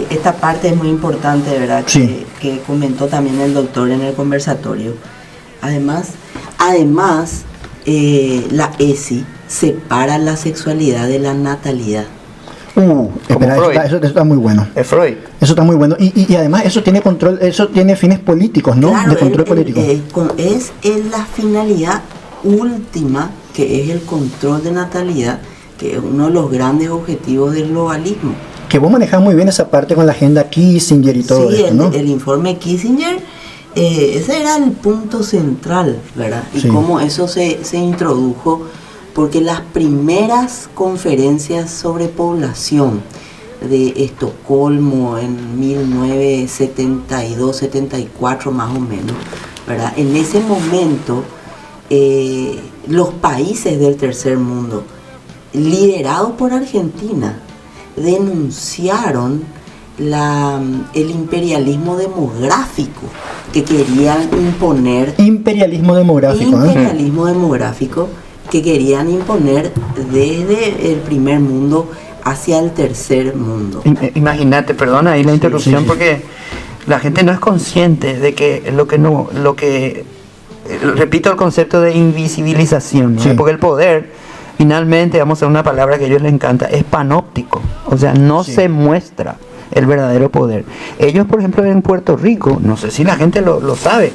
Esta parte es muy importante, ¿verdad? Sí. Que comentó también el doctor en el conversatorio. Además, la ESI separa la sexualidad de la natalidad. Espera, eso está muy bueno. Es Freud. Eso está muy bueno. Y además eso tiene control, eso tiene fines políticos, ¿no? Claro, de control político. Es la finalidad última, que es el control de natalidad, que es uno de los grandes objetivos del globalismo. Que vos manejás muy bien esa parte con la agenda Kissinger y todo sí, esto, ¿no? el informe Kissinger, ese era el punto central, ¿verdad? Y Sí. cómo eso se introdujo, porque las primeras conferencias sobre población de Estocolmo en 1972-74 más o menos, ¿verdad? En ese momento los países del tercer mundo, liderados por Argentina, denunciaron el imperialismo demográfico que querían imponer. Imperialismo demográfico que querían imponer desde el primer mundo hacia el tercer mundo. Imagínate, perdona ahí la interrupción, Sí. porque la gente no es consciente de que repito el concepto de invisibilización, ¿no? Sí. Porque el poder, finalmente, vamos a usar una palabra que a ellos les encanta, es panóptico, o sea, no Sí. se muestra el verdadero poder. Ellos, por ejemplo, en Puerto Rico, no sé si la gente lo sabe,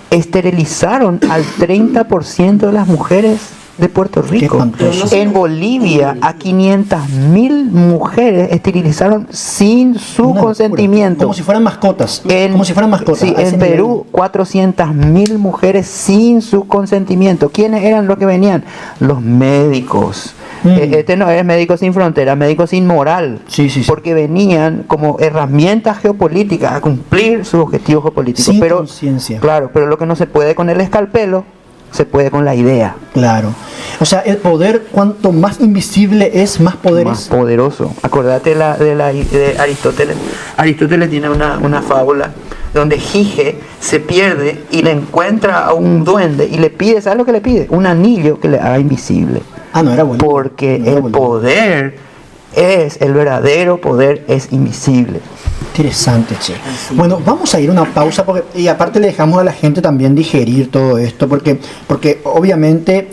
esterilizaron al 30% de las mujeres de Puerto Rico. espantoso. En Bolivia, a 500.000 mujeres esterilizaron sin su Una locura. consentimiento. Como si fueran mascotas. Como si fueran mascotas. Sí, a ese en nivel. Perú, 400.000 mujeres sin su consentimiento. ¿Quiénes eran los que venían? Los médicos. Este no es Médicos Sin Fronteras, Médicos Sin Moral. Sí. Porque venían como herramientas geopolíticas a cumplir sus objetivos geopolíticos. Sin pero, conciencia. claro, pero lo que no se puede con el escalpelo, se puede con la idea. Claro. O sea, el poder, cuanto más invisible es, más poder Más es. poderoso. Acordate de Aristóteles. Aristóteles tiene una fábula donde Gige se pierde y le encuentra a un duende y le pide, ¿sabes lo que le pide? Un anillo que le haga invisible. No era bueno. Porque No era el bueno. poder el verdadero poder es invisible. Interesante, che. Así. Bueno, vamos a ir a una pausa y aparte le dejamos a la gente también digerir todo esto, porque obviamente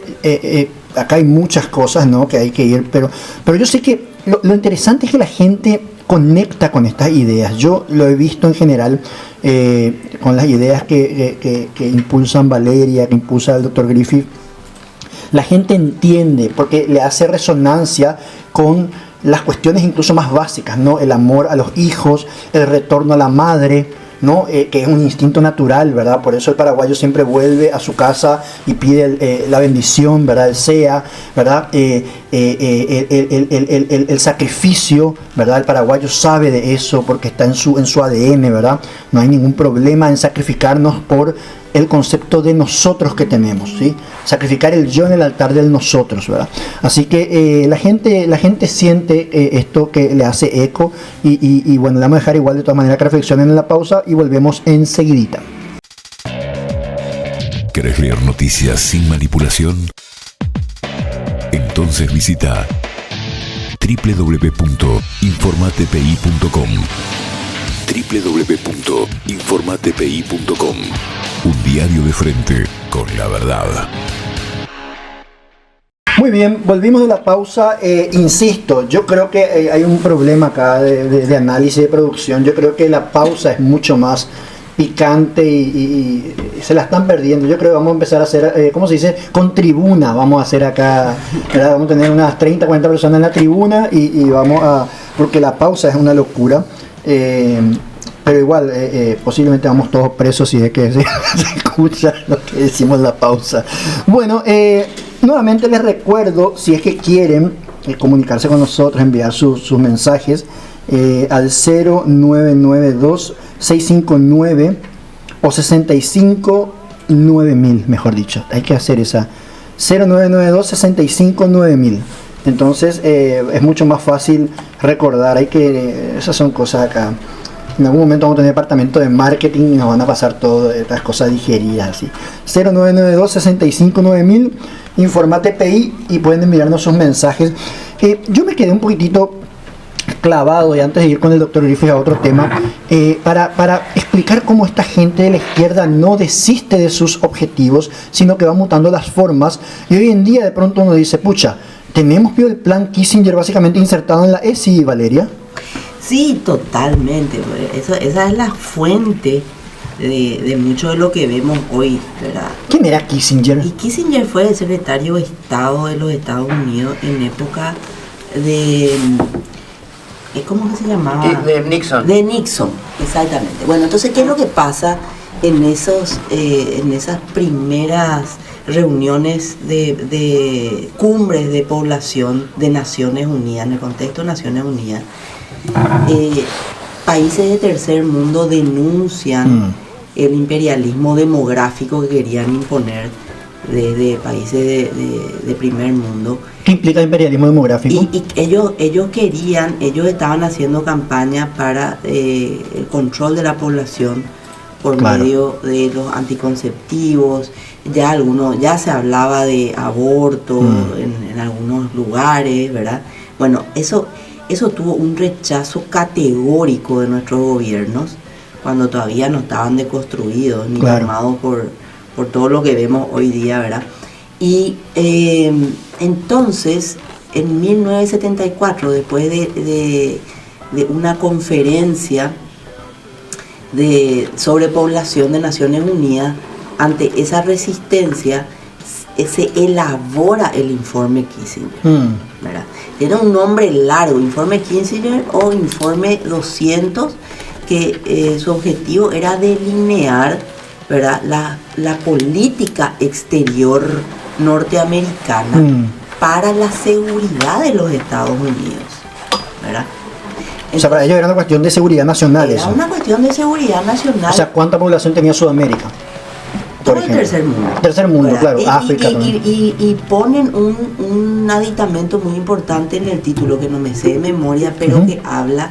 acá hay muchas cosas, ¿no?, que hay que ir, pero yo sé que lo interesante es que la gente conecta con estas ideas. Yo lo he visto en general con las ideas que impulsan Valeria, que impulsa el doctor Griffith. La gente entiende porque le hace resonancia con las cuestiones incluso más básicas, ¿no? El amor a los hijos, el retorno a la madre, ¿no? Que es un instinto natural, ¿verdad? Por eso el paraguayo siempre vuelve a su casa y pide la bendición, ¿verdad? El sea, ¿verdad? El sacrificio, ¿verdad? El paraguayo sabe de eso porque está en su ADN, ¿verdad? No hay ningún problema en sacrificarnos por el concepto de nosotros que tenemos, ¿sí? Sacrificar el yo en el altar del nosotros, ¿verdad? Así que la gente siente esto que le hace eco y bueno, le vamos a dejar igual de todas maneras que reflexionen en la pausa y volvemos enseguidita. ¿Querés leer noticias sin manipulación? Entonces visita www.informatepi.com www.informatepi.com. Un diario de frente con la verdad. Muy bien, volvimos de la pausa. Insisto, yo creo que hay un problema acá de análisis de producción. Yo creo que la pausa es mucho más picante y se la están perdiendo. Yo creo que vamos a empezar a hacer, ¿cómo se dice? Con tribuna vamos a hacer acá, ¿verdad? Vamos a tener unas 30, 40 personas en la tribuna y vamos a... porque la pausa es una locura. Pero igual, posiblemente vamos todos presos si es que se escucha lo que decimos en la pausa. Bueno, nuevamente les recuerdo, si es que quieren comunicarse con nosotros, enviar sus mensajes, al 0992-659 o 65-9000, mejor dicho. Hay que hacer esa 0992-65-9000. Entonces es mucho más fácil recordar. Esas son cosas acá. En algún momento vamos a tener departamento de marketing y nos van a pasar todas estas cosas digeridas así. 0992-65-9000, Informa TPI, y pueden enviarnos sus mensajes. Yo me quedé un poquitito clavado, y antes de ir con el doctor Grifo a otro tema, para explicar cómo esta gente de la izquierda no desiste de sus objetivos, sino que va mutando las formas, y hoy en día de pronto uno dice, pucha, tenemos el plan Kissinger básicamente insertado en la ESI, Valeria. Sí, totalmente. Esa es la fuente de mucho de lo que vemos hoy, ¿verdad? ¿Quién era Kissinger? Y Kissinger fue el secretario de Estado de los Estados Unidos en época de... ¿Cómo que se llamaba? De Nixon. De Nixon, exactamente. Bueno, entonces, ¿qué es lo que pasa en esas primeras reuniones de cumbres de población de Naciones Unidas, en el contexto de Naciones Unidas? Países de tercer mundo denuncian el imperialismo demográfico que querían imponer desde países de primer mundo. ¿Qué implica imperialismo demográfico? Y ellos estaban haciendo campaña para el control de la población por medio de los anticonceptivos. Ya se hablaba de aborto en algunos lugares, ¿verdad? Bueno, eso tuvo un rechazo categórico de nuestros gobiernos cuando todavía no estaban deconstruidos ni formados por todo lo que vemos hoy día, ¿verdad? Y entonces, en 1974, después de una conferencia de sobrepoblación de Naciones Unidas, ante esa resistencia, se elabora el informe Kissinger, ¿verdad? Era un nombre largo, informe Kissinger o informe 200, que su objetivo era delinear, ¿verdad?, la política exterior norteamericana para la seguridad de los Estados Unidos, ¿verdad? Entonces, o sea, para ellos era una cuestión de seguridad nacional. Era una cuestión de seguridad nacional. O sea, ¿cuánta población tenía Sudamérica? Todo el tercer mundo. Tercer mundo, ¿verdad? claro, África también. Y ponen un aditamento muy importante en el título, que no me sé de memoria, pero que habla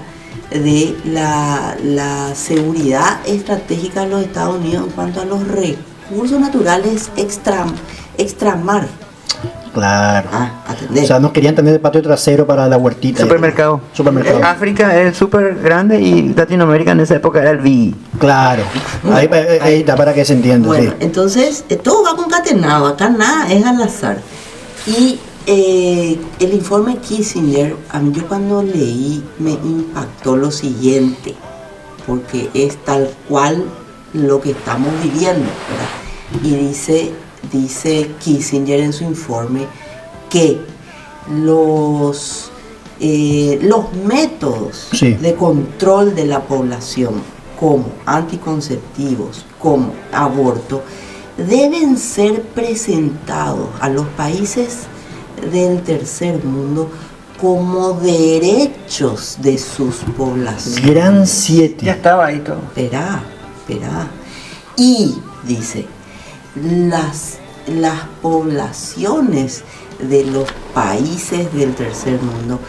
de la seguridad estratégica de los Estados Unidos en cuanto a los recursos naturales extramar. Claro. Atender. O sea, nos querían tener el patio trasero para la huertita. Supermercado. África era el súper grande y Latinoamérica en esa época era el BI. Claro. Ahí está para que se entienda. Bueno, sí. entonces todo va concatenado, acá nada es al azar. Y el informe Kissinger, yo cuando leí me impactó lo siguiente, porque es tal cual lo que estamos viviendo, ¿verdad? Y dice Kissinger en su informe que los métodos de control de la población, como anticonceptivos, como aborto, deben ser presentados a los países del tercer mundo como derechos de sus poblaciones. Gran 7. Ya estaba ahí todo. Esperá. Y dice, las poblaciones de los países del tercer mundo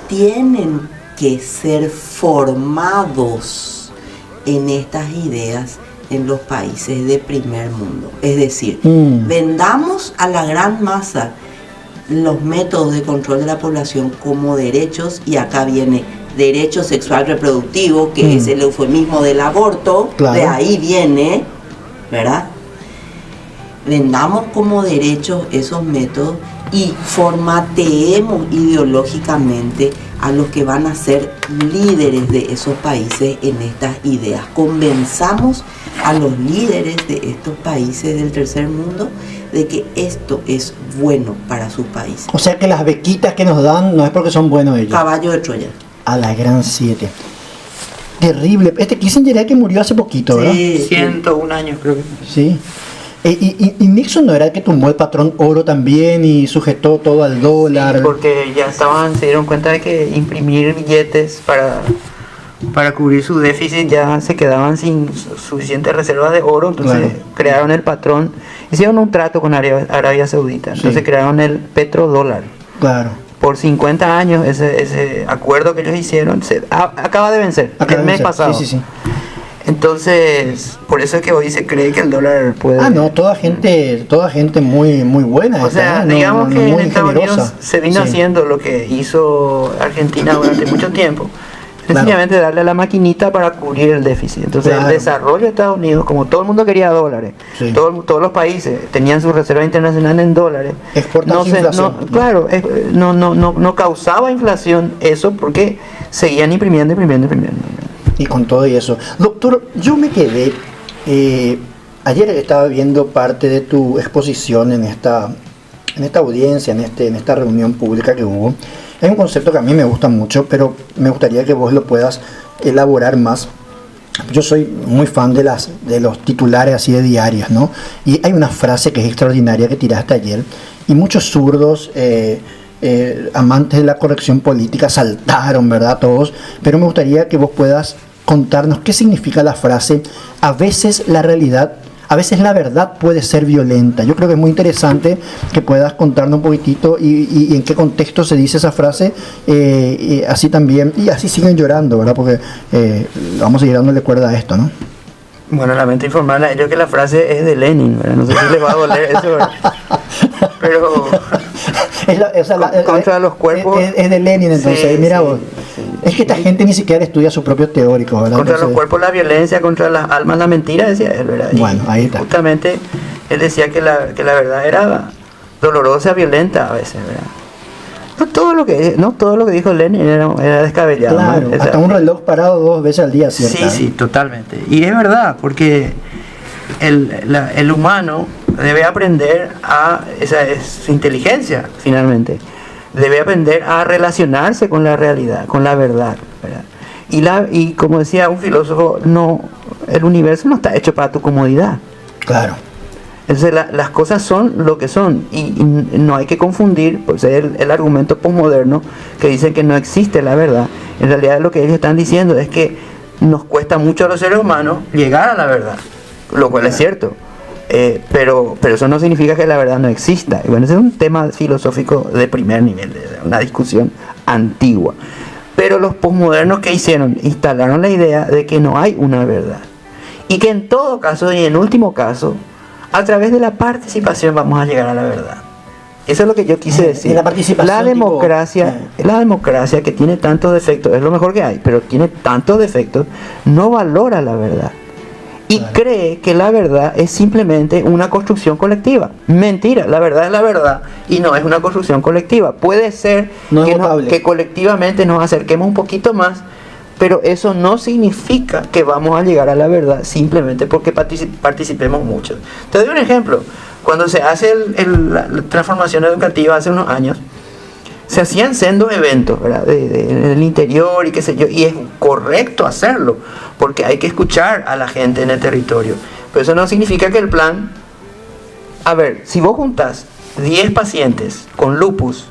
tienen que ser formados en estas ideas en los países de primer mundo. Es decir, vendamos a la gran masa los métodos de control de la población como derechos, y acá viene derecho sexual reproductivo, que es el eufemismo del aborto, de ahí viene, ¿verdad? Vendamos como derechos esos métodos y formateemos ideológicamente a los que van a ser líderes de esos países en estas ideas. Convenzamos a los líderes de estos países del tercer mundo de que esto es bueno para su país. O sea que las bequitas que nos dan no es porque son buenos ellos. Caballo de Troya. A la gran 7. Terrible. Kissinger era que murió hace poquito, ¿verdad? Sí, 101 años creo que. Sí. Y Nixon no era el que tumbó el patrón oro también y sujetó todo al dólar. Sí, porque ya se dieron cuenta de que imprimir billetes para cubrir su déficit ya se quedaban sin suficientes reservas de oro, entonces Claro. crearon el patrón, hicieron un trato con Arabia Saudita, entonces Sí. crearon el petrodólar. Claro. Por 50 años ese acuerdo que ellos hicieron acaba de vencer Acá el debe mes ser. pasado. Sí, sí, sí. Entonces, por eso es que hoy se cree que el dólar puede... Ah, no, toda gente muy muy buena. O esta, sea, ¿no? digamos No, que en muy Estados generosa. Unidos se vino Sí. haciendo lo que hizo Argentina durante mucho tiempo. Claro. Sencillamente darle a la maquinita para cubrir el déficit. Entonces Claro. el desarrollo de Estados Unidos, como todo el mundo quería dólares, Sí. todos los países tenían sus reservas internacionales en dólares. Exportan sin inflación. Claro, no causaba inflación eso porque seguían imprimiendo. Y con todo y eso. Doctor, yo me quedé, ayer estaba viendo parte de tu exposición en esta audiencia, en esta reunión pública que hubo. Hay un concepto que a mí me gusta mucho, pero me gustaría que vos lo puedas elaborar más. Yo soy muy fan de los titulares así de diarios, ¿no? Y hay una frase que es extraordinaria que tiraste ayer, y muchos zurdos, amantes de la corrección política, saltaron, ¿verdad? Todos, pero me gustaría que vos puedas contarnos qué significa la frase: a veces la verdad puede ser violenta. Yo creo que es muy interesante que puedas contarnos un poquitito y en qué contexto se dice esa frase, así también, y así siguen llorando, ¿verdad? Porque vamos a seguir dándole cuerda a esto, ¿no? Bueno, lamento informarle a ellos que la frase es de Lenin, ¿verdad? No sé si les va a doler eso, ¿verdad? Pero contra los cuerpos... Es de Lenin, entonces, Sí, mira sí, vos. sí. Es que esta gente ni siquiera estudia sus propios teóricos, ¿verdad? Contra los Entonces, cuerpos la violencia, contra las almas la mentira, decía él, ¿verdad? Bueno, ahí está. Justamente él decía que la verdad era dolorosa, violenta a veces, ¿verdad? No todo lo que dijo Lenin era descabellado, ¿no? claro, O sea, hasta un reloj parado 2 veces al día, ¿cierto? Sí, totalmente. Y es verdad, porque el humano debe aprender esa es su inteligencia, finalmente. Debe aprender a relacionarse con la realidad, con la verdad, ¿verdad? Y como decía un filósofo, el universo no está hecho para tu comodidad. Claro. Entonces las cosas son lo que son y no hay que confundir, pues el argumento posmoderno que dicen que no existe la verdad. En realidad lo que ellos están diciendo es que nos cuesta mucho a los seres humanos llegar a la verdad, lo cual es cierto. Pero eso no significa que la verdad no exista. Y bueno, ese es un tema filosófico de primer nivel, de una discusión antigua. Pero los posmodernos, ¿qué hicieron? Instalaron la idea de que no hay una verdad. Y que en todo caso, y en último caso, a través de la participación vamos a llegar a la verdad. Eso es lo que yo quise decir. La participación, La democracia que tiene tantos defectos, es lo mejor que hay, pero tiene tantos defectos, no valora la verdad. Y cree que la verdad es simplemente una construcción colectiva. Mentira, la verdad es la verdad y no es una construcción colectiva. Puede ser No es votable. que colectivamente nos acerquemos un poquito más, pero eso no significa que vamos a llegar a la verdad simplemente porque participemos mucho. Te doy un ejemplo. Cuando se hace la transformación educativa hace unos años, se hacían sendos eventos, ¿verdad? En el interior y qué sé yo, y es correcto hacerlo, porque hay que escuchar a la gente en el territorio. Pero eso no significa que el plan... A ver, si vos juntás 10 pacientes con lupus,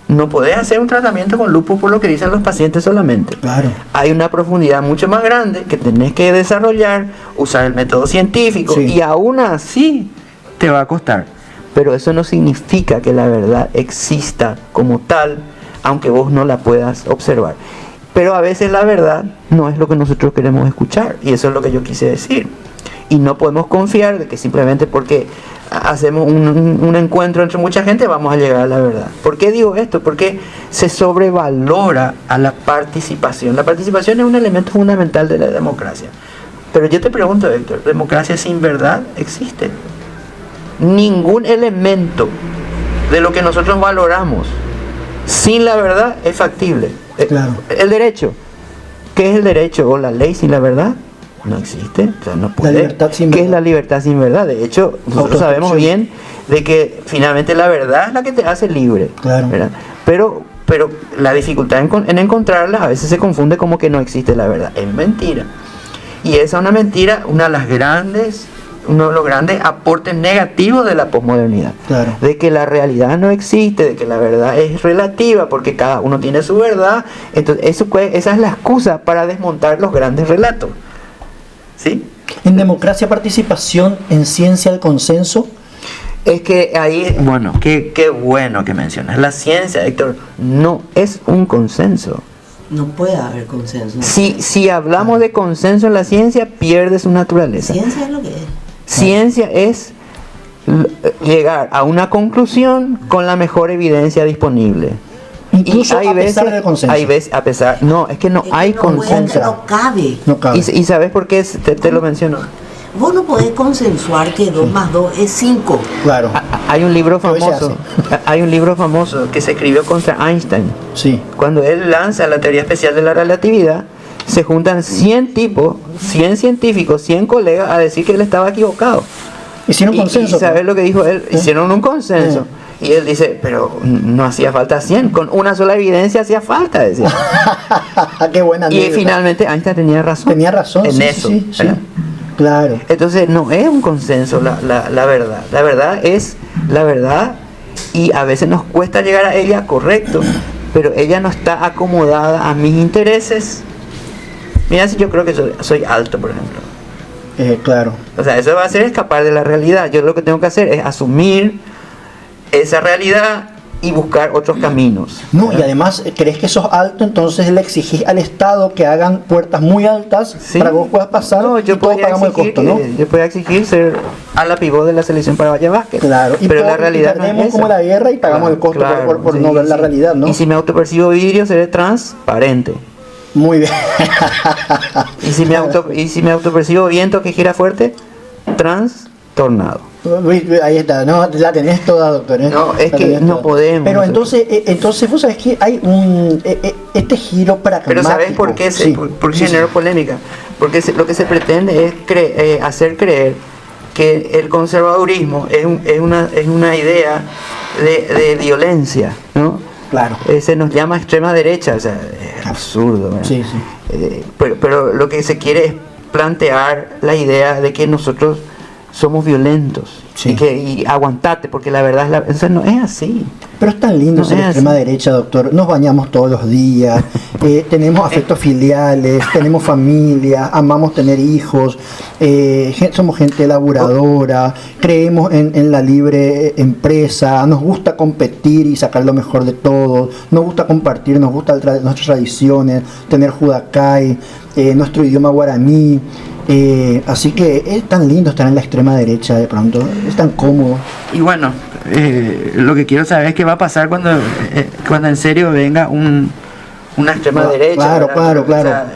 no podés hacer un tratamiento con lupus por lo que dicen los pacientes solamente. Claro. Hay una profundidad mucho más grande que tenés que desarrollar, usar el método científico, Sí. y aún así te va a costar. Pero eso no significa que la verdad exista como tal, aunque vos no la puedas observar. Pero a veces la verdad no es lo que nosotros queremos escuchar, y eso es lo que yo quise decir. Y no podemos confiar de que simplemente porque hacemos un encuentro entre mucha gente vamos a llegar a la verdad. ¿Por qué digo esto? Porque se sobrevalora a la participación. La participación es un elemento fundamental de la democracia. Pero yo te pregunto, Héctor, ¿democracia sin verdad existe? Ningún elemento de lo que nosotros valoramos sin la verdad es factible. Claro. El derecho. ¿Qué es el derecho o la ley sin la verdad? No existe. O sea, no puede. La libertad sin ¿Qué verdad. es la libertad sin verdad? De hecho, nosotros sabemos bien de que finalmente la verdad es la que te hace libre. Claro. ¿Verdad? Pero la dificultad en encontrarla a veces se confunde como que no existe la verdad. Es mentira. Y esa es una mentira, una de las grandes uno de los grandes aportes negativos de la posmodernidad. Claro. De que la realidad no existe, de que la verdad es relativa, porque cada uno tiene su verdad. Entonces, esa es la excusa para desmontar los grandes relatos. ¿Sí? En democracia, participación, en ciencia, el consenso. Es que ahí, bueno, qué bueno que mencionas. La ciencia, Héctor, no es un consenso. No puede haber consenso. Si hablamos de consenso en la ciencia, pierde su naturaleza. Ciencia es lo que es. Ciencia es llegar a una conclusión con la mejor evidencia disponible. Incluso a pesar del consenso. Hay veces, a pesar, no, es que no hay consenso. No cabe. No cabe. ¿Y sabes por qué te lo menciono? Vos no podés consensuar que 2 más 2 es 5. Claro. Hay un libro Pero se famoso, hay un libro famoso que se escribió contra Einstein. Sí. Cuando él lanza la teoría especial de la relatividad, se juntan 100 tipos, 100 científicos, 100 colegas a decir que él estaba equivocado. Hicieron consenso. ¿Y sabes lo que dijo él? Hicieron un consenso. Y él dice, pero no hacía falta 100, con una sola evidencia hacía falta, decía. Qué buena Y anécdota. finalmente Einstein tenía razón. Tenía razón, en sí, eso. sí, sí. ¿verdad? Claro. Entonces no es un consenso la verdad. La verdad es la verdad y a veces nos cuesta llegar a ella, correcto, pero ella no está acomodada a mis intereses. Mira, si yo creo que soy alto, por ejemplo. Claro. O sea, eso va a ser escapar de la realidad. Yo lo que tengo que hacer es asumir esa realidad y buscar otros caminos. No, y además, ¿crees que sos alto? Entonces le exigís al Estado que hagan puertas muy altas para que vos puedas pasar No, y todos pagamos el costo, ¿no? Yo podía exigir ser a la pivot de la selección paraguaya básquet. Claro, y pero la realidad y no es perdemos esa. como la guerra y pagamos el costo por no ver la realidad, ¿no? Y si me autopercibo vidrio, seré transparente. Muy bien. Y si me autopercibo viento que gira fuerte, trastornado. Ahí está, no, la tenés toda, doctor. No, es La que tenés no toda. podemos. Pero entonces vos sabés que hay este giro pragmático. Pero ¿sabes por qué generó polémica? Porque lo que se pretende es hacer creer que el conservadurismo es una idea de violencia, ¿no? Claro. Se nos llama extrema derecha, o sea, es absurdo, ¿verdad? Sí, sí. Pero lo que se quiere es plantear la idea de que nosotros somos violentos. Sí. Y aguantate, porque la verdad eso no es así. Pero es tan lindo No ser es extrema así. derecha, doctor. Nos bañamos todos los días, tenemos afectos filiales, tenemos familia, amamos tener hijos, somos gente laburadora, creemos en la libre empresa, nos gusta competir y sacar lo mejor de todos, nos gusta compartir, nos gustan nuestras tradiciones, tener Judacay, nuestro idioma guaraní. Así que es tan lindo estar en la extrema derecha de pronto, es tan cómodo. Y bueno, lo que quiero saber es qué va a pasar cuando en serio venga una extrema derecha. Claro, ¿verdad? claro. O sea,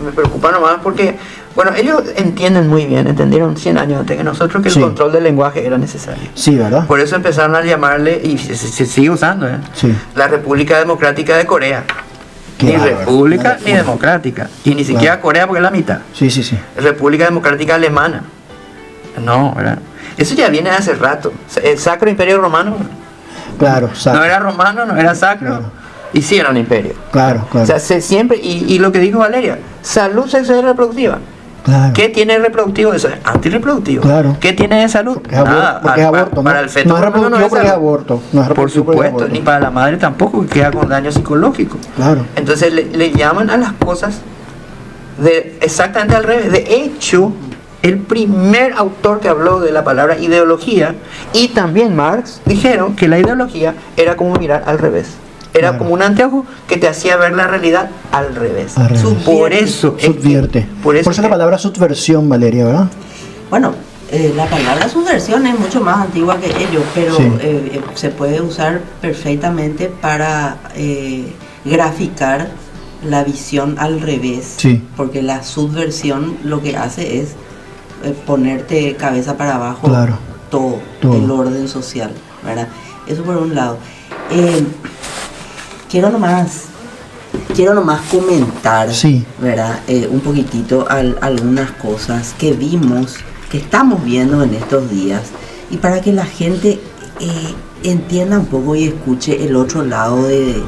me preocupa nomás porque, bueno, ellos entendieron 100 años antes que nosotros que el Sí. control del lenguaje era necesario. Sí, ¿verdad? Por eso empezaron a llamarle, y se sigue usando, Sí. la República Democrática de Corea. Qué Ni bárbaro. república ni democrática. Y ni siquiera Claro. Corea porque es la mitad. Sí, sí, sí. República Democrática Alemana. No, ¿verdad? Eso ya viene de hace rato. El Sacro Imperio Romano. Claro, No era romano, no era sacro. Claro. Y sí era un imperio. Claro, claro. O sea, siempre, y lo que dijo Valeria, salud sexual y reproductiva. Claro. ¿Qué tiene reproductivo? Eso es antirreproductivo. Claro. ¿Qué tiene de salud? Porque es aborto, porque es aborto, ¿no? Para el feto no es por lo menos reproductivo porque es salud. aborto. No es Por reproductivo porque es supuesto, aborto. ni para la madre tampoco, que queda con daño psicológico. Claro. Entonces le llaman a las cosas exactamente al revés. De hecho, el primer autor que habló de la palabra ideología y también Marx dijeron que la ideología era como mirar al revés. Era Claro. como un anteojo que te hacía ver la realidad al revés. Al revés. Por eso es que- Subvierte. por eso la palabra subversión, Valeria, ¿verdad? Bueno, la palabra subversión es mucho más antigua que ello, pero Sí. se puede usar perfectamente para graficar la visión al revés. Sí. Porque la subversión lo que hace es ponerte cabeza para abajo Claro. todo el orden social, ¿verdad? Eso por un lado. Quiero nomás comentar, Sí. ¿verdad? Un poquitito algunas cosas que vimos, que estamos viendo en estos días, y para que la gente entienda un poco y escuche el otro lado de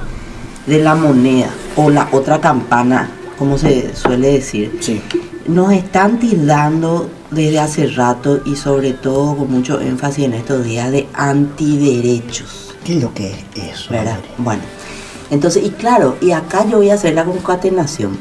la moneda, o la otra campana, como se suele decir. Sí. nos están tildando desde hace rato y sobre todo con mucho énfasis en estos días de antiderechos. ¿Qué es lo que es eso? ¿Verdad? Bueno, entonces, y claro, y acá yo voy a hacer la concatenación.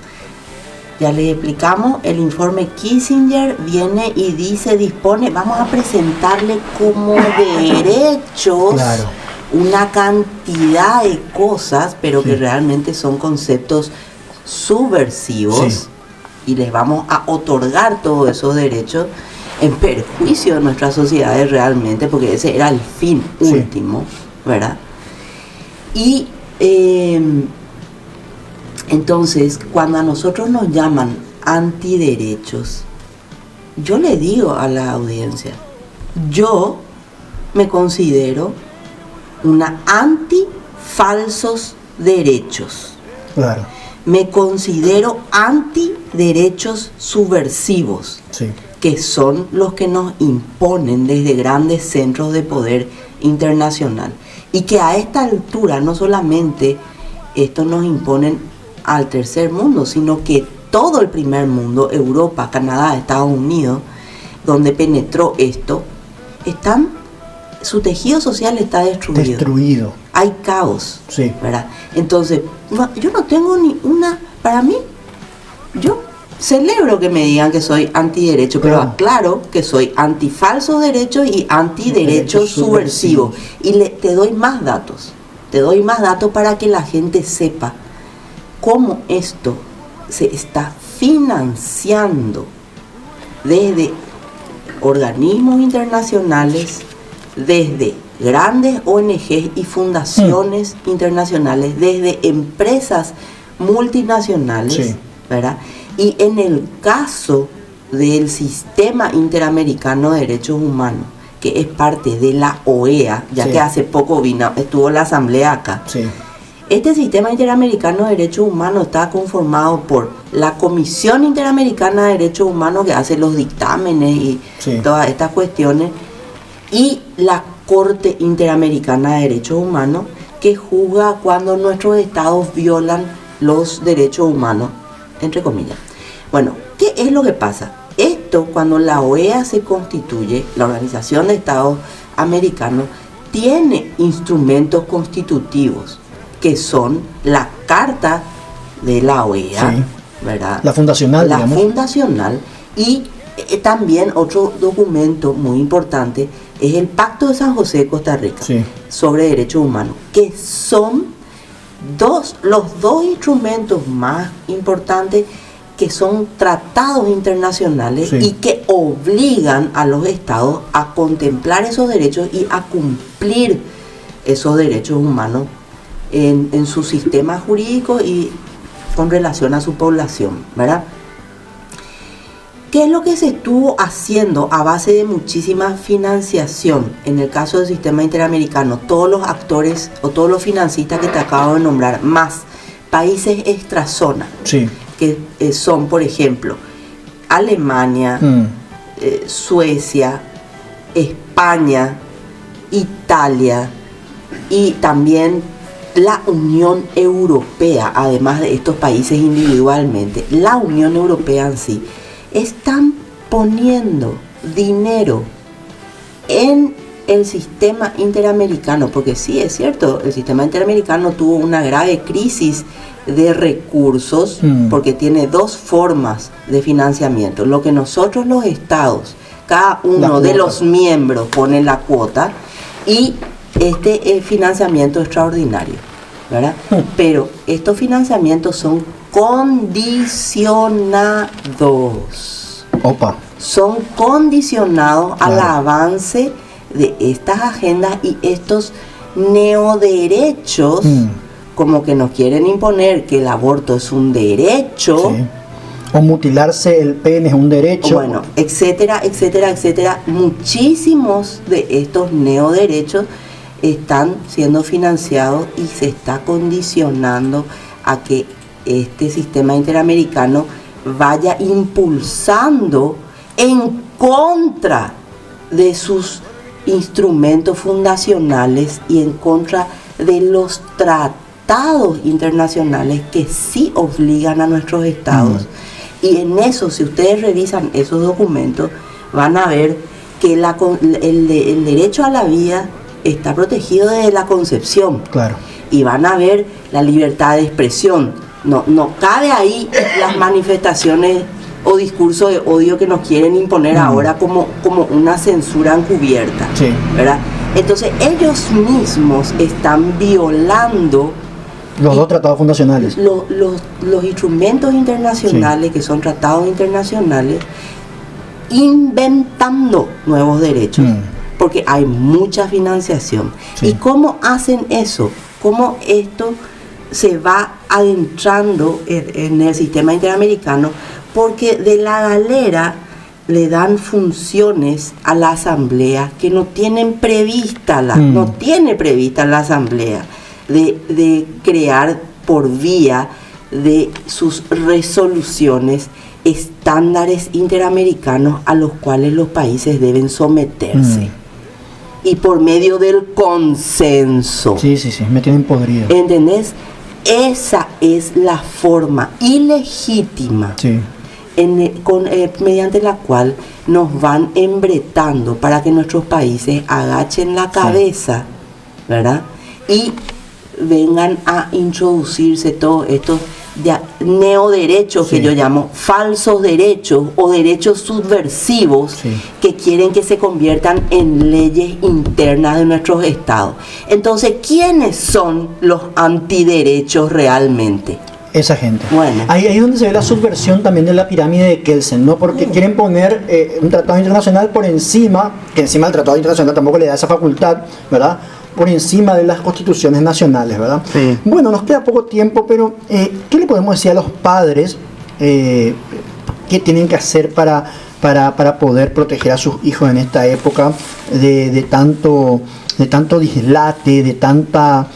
Ya les explicamos, el informe Kissinger viene y dispone, vamos a presentarle como derechos, Claro, una cantidad de cosas, pero Sí. que realmente son conceptos subversivos, Sí. y les vamos a otorgar todos esos derechos en perjuicio de nuestras sociedades realmente, porque ese era el fin Sí. último, ¿verdad? Y entonces, cuando a nosotros nos llaman antiderechos, yo le digo a la audiencia, yo me considero una anti-falsos derechos. claro, Me considero anti-derechos subversivos, sí, que son los que nos imponen desde grandes centros de poder internacional. Y que a esta altura no solamente esto nos imponen al tercer mundo, sino que todo el primer mundo, Europa, Canadá, Estados Unidos, donde penetró esto, su tejido social está destruido. destruido, Hay caos, sí, ¿verdad? Entonces, yo no tengo ni una, para mí, yo celebro que me digan que soy antiderecho, pero Claro. aclaro que soy antifalsos derechos y antiderechos Derechos subversivos. Y te doy más datos, para que la gente sepa cómo esto se está financiando desde organismos internacionales, desde grandes ONGs y fundaciones internacionales, desde empresas multinacionales, Sí. ¿verdad? Y en el caso del Sistema Interamericano de Derechos Humanos, que es parte de la OEA, ya Sí. que hace poco estuvo la asamblea acá. sí, Este Sistema Interamericano de Derechos Humanos está conformado por la Comisión Interamericana de Derechos Humanos, que hace los dictámenes y Sí. todas estas cuestiones, y la Corte Interamericana de Derechos Humanos, que juzga cuando nuestros estados violan los derechos humanos, entre comillas. Bueno, ¿qué es lo que pasa? Esto, cuando la OEA se constituye, la Organización de Estados Americanos, tiene instrumentos constitutivos, que son la Carta de la OEA, Sí. ¿verdad? la fundacional, La digamos, fundacional, y también otro documento muy importante es el Pacto de San José de Costa Rica Sí. sobre derechos humanos, que son los dos instrumentos más importantes, que son tratados internacionales Sí. y que obligan a los estados a contemplar esos derechos y a cumplir esos derechos humanos en su sistema jurídico y con relación a su población, ¿verdad? ¿Qué es lo que se estuvo haciendo a base de muchísima financiación? En el caso del sistema interamericano, todos los actores o todos los financistas que te acabo de nombrar, más países extrazona, sí, que son, por ejemplo, Alemania, Suecia, España, Italia y también la Unión Europea, además de estos países individualmente. La Unión Europea en sí están poniendo dinero en el sistema interamericano, porque sí, es cierto, el sistema interamericano tuvo una grave crisis de recursos, porque tiene dos formas de financiamiento. Lo que nosotros los estados, cada uno de los miembros pone la cuota, y este financiamiento extraordinario, ¿verdad? Pero estos financiamientos son condicionados. Opa. Son condicionados al Claro. avance de estas agendas y estos neoderechos, como que nos quieren imponer que el aborto es un derecho, Sí. O mutilarse el pene es un derecho. bueno, etcétera, etcétera, etcétera. Muchísimos de estos neoderechos están siendo financiados y se está condicionando a que este sistema interamericano vaya impulsando en contra de sus instrumentos fundacionales y en contra de los tratados internacionales que sí obligan a nuestros estados Y en eso, si ustedes revisan esos documentos, van a ver que el derecho a la vida está protegido desde la concepción. Claro. Y van a ver la libertad de expresión. No cabe ahí las manifestaciones o discursos de odio que nos quieren imponer ahora como una censura encubierta. Sí. ¿Verdad? Entonces ellos mismos están violando Los dos tratados fundacionales. los instrumentos internacionales, que son tratados internacionales, inventando nuevos derechos, porque hay mucha financiación. Sí. ¿Y cómo hacen eso? ¿Cómo esto se va adentrando en el sistema interamericano? Porque de la galera le dan funciones a la asamblea que no tienen prevista no tiene prevista la asamblea de crear por vía de sus resoluciones estándares interamericanos a los cuales los países deben someterse. Y por medio del consenso. Sí, me tienen podrido. ¿Entendés? Esa es la forma ilegítima Sí. mediante la cual nos van embretando para que nuestros países agachen la cabeza, ¿verdad? Y vengan a introducirse todos estos neoderechos, Sí. que yo llamo falsos derechos o derechos subversivos, Sí. que quieren que se conviertan en leyes internas de nuestros estados. Entonces, ¿quiénes son los antiderechos realmente? Esa gente. Bueno. Ahí es donde se ve la subversión también de la pirámide de Kelsen, ¿no? Porque quieren poner un tratado internacional por encima, que encima el tratado internacional tampoco le da esa facultad, ¿verdad? Por encima de las constituciones nacionales, ¿verdad? Sí. Bueno, nos queda poco tiempo, pero ¿qué le podemos decir a los padres qué tienen que hacer para poder proteger a sus hijos en esta época de tanto dislate, de tanta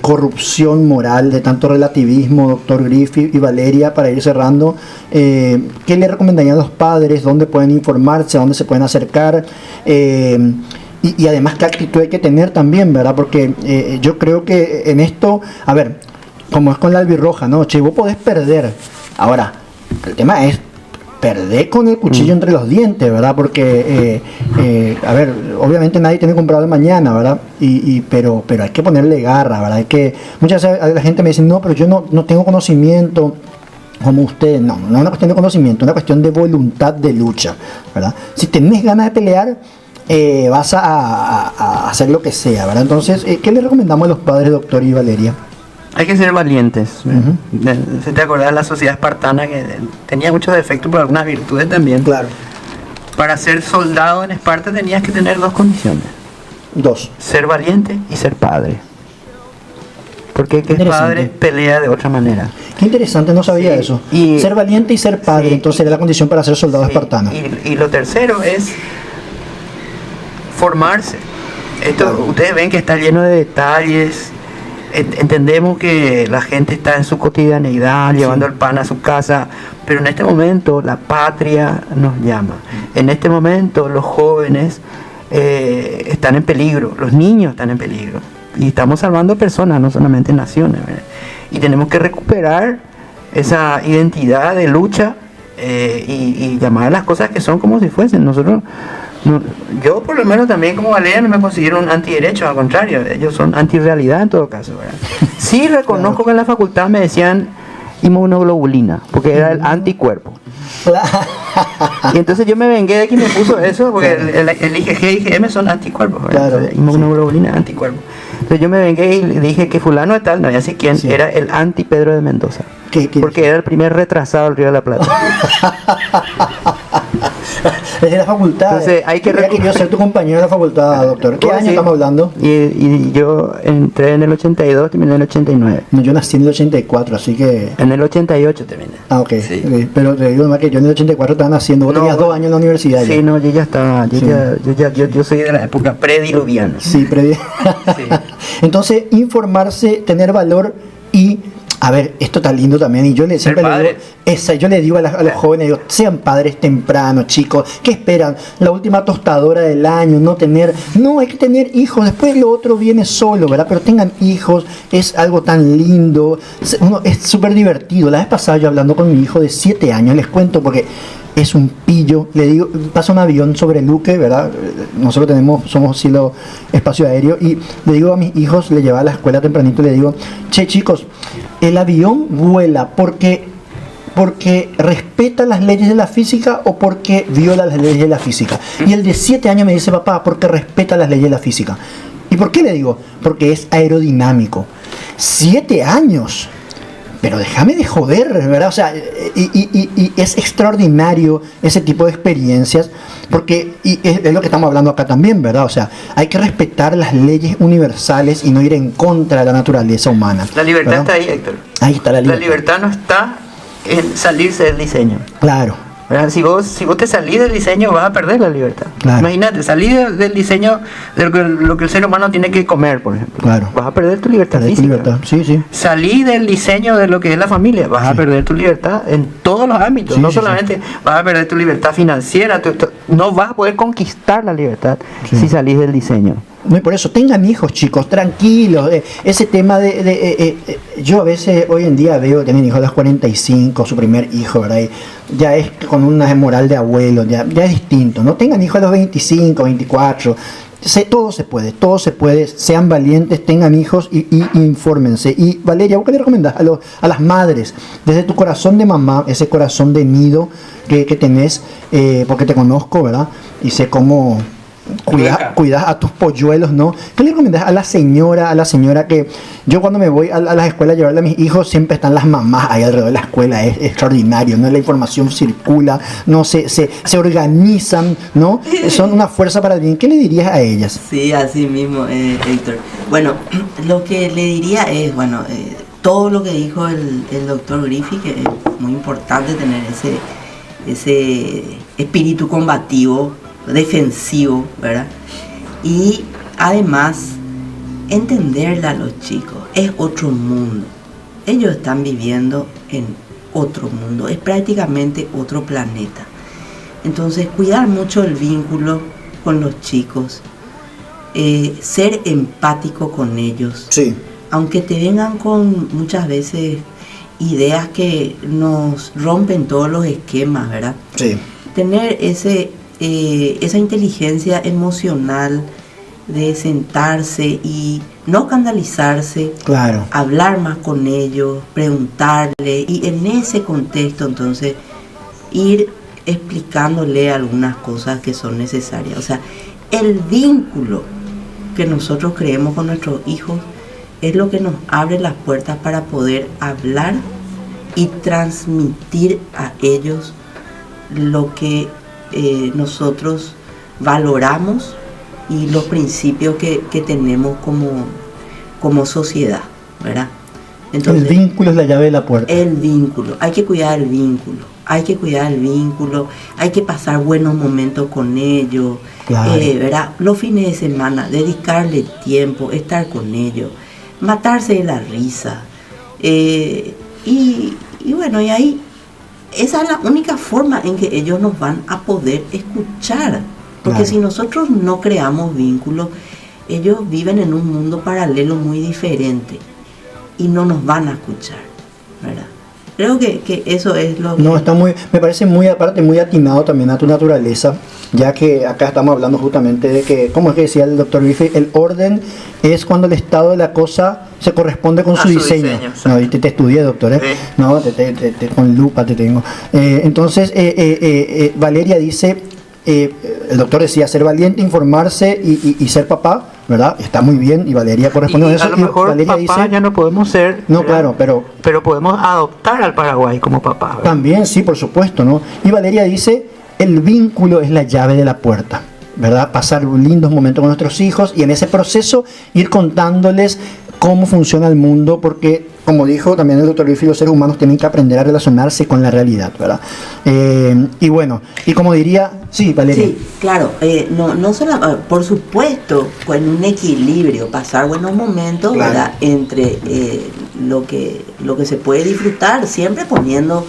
corrupción moral, de tanto relativismo, doctor Griffith y Valeria, para ir cerrando? ¿Qué le recomendarían a los padres? ¿Dónde pueden informarse? ¿A dónde se pueden acercar? Y además, ¿qué actitud hay que tener también, verdad? Porque yo creo que en esto, a ver, como es con la albirroja, ¿no? Che, vos podés perder. Ahora, el tema es perder con el cuchillo entre los dientes, ¿verdad? Porque, a ver, obviamente nadie tiene comprado de mañana, ¿verdad? Pero hay que ponerle garra, ¿verdad? Muchas veces la gente me dice, no, pero yo no tengo conocimiento como usted. No es una cuestión de conocimiento, es una cuestión de voluntad de lucha, ¿verdad? Si tenés ganas de pelear, vas a hacer lo que sea, ¿verdad? Entonces, ¿qué le recomendamos a los padres, doctor y Valeria? Hay que ser valientes. ¿Se te acordás de la sociedad espartana, que tenía muchos defectos, pero algunas virtudes también? Claro. Para ser soldado en Esparta tenías que tener dos condiciones: 2. ser valiente y ser padre. Porque el que es Interesante. padre pelea de otra manera. Qué interesante, no sabía Sí, eso. y- Ser valiente y ser padre, Sí, entonces era la condición para ser soldado espartano. Y lo tercero es formarse. Esto, Claro. ustedes ven que está lleno de detalles. Entendemos que la gente está en su cotidianeidad, llevando el pan a su casa, pero en este momento la patria nos llama. En este momento los jóvenes están en peligro, los niños están en peligro. Y estamos salvando personas, no solamente naciones, ¿verdad? Y tenemos que recuperar esa identidad de lucha y llamar a las cosas que son como si fuesen. Nosotros, yo por lo menos también como Valeria no me considero un antiderecho, al contrario, ellos son antirrealidad en todo caso, ¿verdad? Sí reconozco que en la facultad me decían inmunoglobulina, porque era el anticuerpo. Y entonces yo me vengué de quien me puso eso, porque el IgG y IgM son anticuerpos, ¿verdad? Claro, Inmunoglobulina, anticuerpo. Entonces yo me vengué y le dije que fulano de tal, no voy a decir quién, Sí. era el anti Pedro de Mendoza. ¿Qué Porque era el primer retrasado del Río de la Plata. Desde la facultad. Entonces, hay que Hubiera querido ser tu compañero de la facultad, doctor. ¿Qué Pues año sí. estamos hablando? Y yo entré en el 82, terminé en el 89. No, yo nací en el 84, así que... En el 88 terminé. Ah, ok. Sí. Ok. Pero te digo más que yo en el 84 estaba naciendo. Vos No, tenías 2 años en la universidad. Sí, ya. no, yo ya estaba, yo soy de la época prediluviana. Sí, Sí. Entonces, informarse, tener valor y A ver, esto está lindo también, y yo siempre le digo, yo le digo a los jóvenes, digo, sean padres temprano, chicos, ¿qué esperan? La última tostadora del año, no, hay que tener hijos, después lo otro viene solo, ¿verdad? Pero tengan hijos, es algo tan lindo, es súper divertido. La vez pasada yo hablando con mi hijo de 7 años, les cuento porque es un pillo, le digo, pasa un avión sobre Luque, ¿verdad? Nosotros somos cielo, espacio aéreo, y le digo a mis hijos, le llevaba a la escuela tempranito, le digo, che chicos, el avión vuela porque respeta las leyes de la física o porque viola las leyes de la física. Y el de 7 años me dice, papá, porque respeta las leyes de la física. ¿Y por qué le digo? Porque es aerodinámico. 7 años. Pero déjame de joder, ¿verdad? O sea, y es extraordinario ese tipo de experiencias, porque es lo que estamos hablando acá también, ¿verdad? O sea, hay que respetar las leyes universales y no ir en contra de la naturaleza humana. La libertad, ¿verdad? Está ahí, Héctor. Ahí está la libertad. La libertad no está en salirse del diseño. Claro. ¿Verdad? Si vos te salís del diseño, vas a perder la libertad. Claro. Imagínate, salir del diseño de lo que el ser humano tiene que comer, por ejemplo. Claro. Vas a perder tu libertad física. Tu libertad. Sí. Salir del diseño de lo que es la familia, vas a perder tu libertad en todos los ámbitos. No solamente vas a perder tu libertad financiera, no vas a poder conquistar la libertad si salís del diseño. No, y por eso tengan hijos, chicos, tranquilos. Ese tema yo a veces hoy en día veo, tienen hijos a los 45, su primer hijo, ¿verdad? Y ya es con una moral de abuelo, ya es distinto. No tengan hijos a los 25, 24. Todo se puede, sean valientes, tengan hijos y infórmense. Y Valeria, ¿vos qué le recomendás a las madres? Desde tu corazón de mamá, ese corazón de nido que tenés, porque te conozco, ¿verdad? Y sé cómo cuidas a tus polluelos, ¿no? ¿Qué le recomendás a la señora que yo cuando me voy a las escuelas a llevarle a mis hijos, siempre están las mamás ahí alrededor de la escuela? Es extraordinario, ¿no? La información circula, no se organizan, ¿no? Son una fuerza para el bien. ¿Qué le dirías a ellas? Sí, así mismo, Héctor. Bueno, lo que le diría es, todo lo que dijo el doctor Griffith, que es muy importante tener ese espíritu combativo, defensivo, ¿verdad? Y además entenderla a los chicos, es otro mundo, ellos están viviendo en otro mundo, es prácticamente otro planeta. Entonces cuidar mucho el vínculo con los chicos, ser empático con ellos, sí. Aunque te vengan con muchas veces ideas que nos rompen todos los esquemas, ¿verdad? Sí. Tener esa inteligencia emocional de sentarse y no escandalizarse, claro. Hablar más con ellos, preguntarle, y en ese contexto entonces ir explicándole algunas cosas que son necesarias. O sea, el vínculo que nosotros creemos con nuestros hijos es lo que nos abre las puertas para poder hablar y transmitir a ellos lo que nosotros valoramos y los principios que tenemos como sociedad, ¿verdad? Entonces, el vínculo es la llave de la puerta. El vínculo, hay que cuidar el vínculo, hay que pasar buenos momentos con ellos, claro. ¿Verdad? Los fines de semana, dedicarle tiempo, estar con ellos, matarse de la risa, y ahí esa es la única forma en que ellos nos van a poder escuchar. Porque si nosotros no creamos vínculos, ellos viven en un mundo paralelo muy diferente y no nos van a escuchar, ¿verdad? Creo que eso es lo que... No, me parece muy atinado también a tu naturaleza, ya que acá estamos hablando justamente de que, como es que decía el doctor Griffith, el orden es cuando el estado de la cosa se corresponde con su diseño. No, y te estudié, doctor, ¿eh? Sí. No, con lupa te tengo. Entonces, Valeria dice, el doctor decía, ser valiente, informarse y ser papá, ¿verdad? Está muy bien, y Valeria corresponde a eso. A lo mejor Valeria papá dice, ya no podemos ser, no, claro, pero podemos adoptar al Paraguay como papá, ¿verdad? También, sí, por supuesto, ¿no? Y Valeria dice, el vínculo es la llave de la puerta, ¿verdad? Pasar lindos momentos con nuestros hijos y en ese proceso ir contándoles cómo funciona el mundo, porque, como dijo también el doctor Griffith, los seres humanos tienen que aprender a relacionarse con la realidad, ¿verdad? Y bueno, y como diría, sí, Valeria. Sí, claro, no solo, por supuesto, con un equilibrio, pasar buenos momentos, claro, ¿verdad? Entre lo que se puede disfrutar, siempre poniendo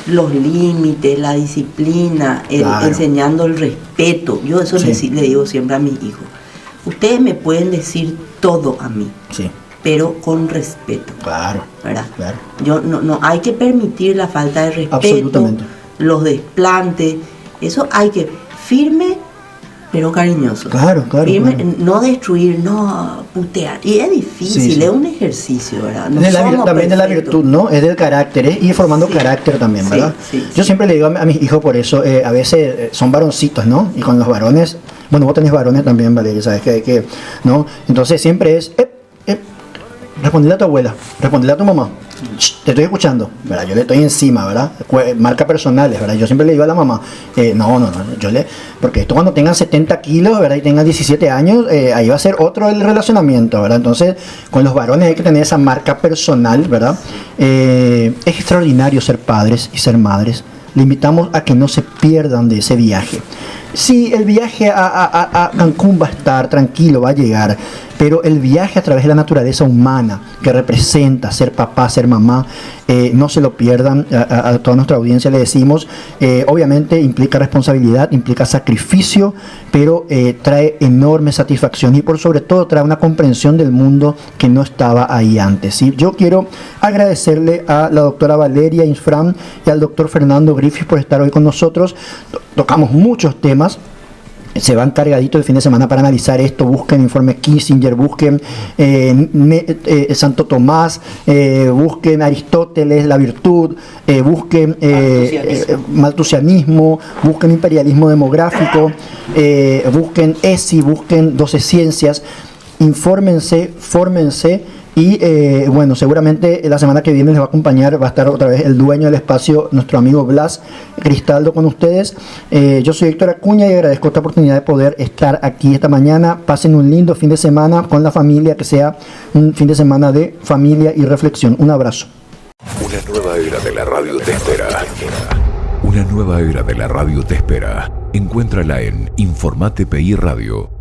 los límites, la disciplina, Claro. enseñando el respeto. Yo eso Sí. le digo siempre a mis hijos. Ustedes me pueden decir todo a mí, Sí, pero con respeto, claro. ¿verdad? Claro. Yo no hay que permitir la falta de respeto, Absolutamente. los desplantes, eso hay que firme pero cariñoso. Claro, claro, Firme, claro. no destruir, no putear. Y es difícil, Sí, sí. es un ejercicio, ¿verdad? No De la somos también de la perfectos. virtud, ¿no? Es del carácter, es ir formando Sí. carácter también, Sí, ¿verdad? sí, Yo sí. siempre le digo a mis hijos por eso, a veces son varoncitos, ¿no? Y con los varones, bueno, vos tenés varones también, Valeria, ¿sabes? Que ¿no? Entonces siempre es, respondele a tu abuela, respondele a tu mamá. Shh, te estoy escuchando, ¿verdad? Yo le estoy encima, ¿verdad? Marca personales, ¿verdad? Yo siempre le digo a la mamá, no, porque esto cuando tengan 70 kilos, ¿verdad? Y tengan 17 años, ahí va a ser otro el relacionamiento, ¿verdad? Entonces, con los varones hay que tener esa marca personal, ¿verdad? Es extraordinario ser padres y ser madres. Le invitamos a que no se pierdan de ese viaje. Sí, el viaje a Cancún va a estar tranquilo, va a llegar, pero el viaje a través de la naturaleza humana que representa ser papá, ser mamá, no se lo pierdan. A toda nuestra audiencia le decimos, obviamente implica responsabilidad, implica sacrificio, pero trae enorme satisfacción y por sobre todo trae una comprensión del mundo que no estaba ahí antes, ¿sí? Yo quiero agradecerle a la doctora Valeria Infran y al doctor Fernando Griffith por estar hoy con nosotros. Tocamos muchos temas. Se van cargaditos el fin de semana para analizar esto. Busquen informe Kissinger, busquen Santo Tomás, busquen Aristóteles, la virtud, busquen maltusianismo, busquen imperialismo demográfico, busquen ESI, busquen 12 ciencias. Infórmense, fórmense. Y bueno, seguramente la semana que viene les va a acompañar, va a estar otra vez el dueño del espacio, nuestro amigo Blas Cristaldo con ustedes. Yo soy Héctor Acuña y agradezco esta oportunidad de poder estar aquí esta mañana. Pasen un lindo fin de semana con la familia, que sea un fin de semana de familia y reflexión. Un abrazo. Una nueva era de la radio te espera. Una nueva era de la radio te espera. Encuéntrala en Informate PI Radio.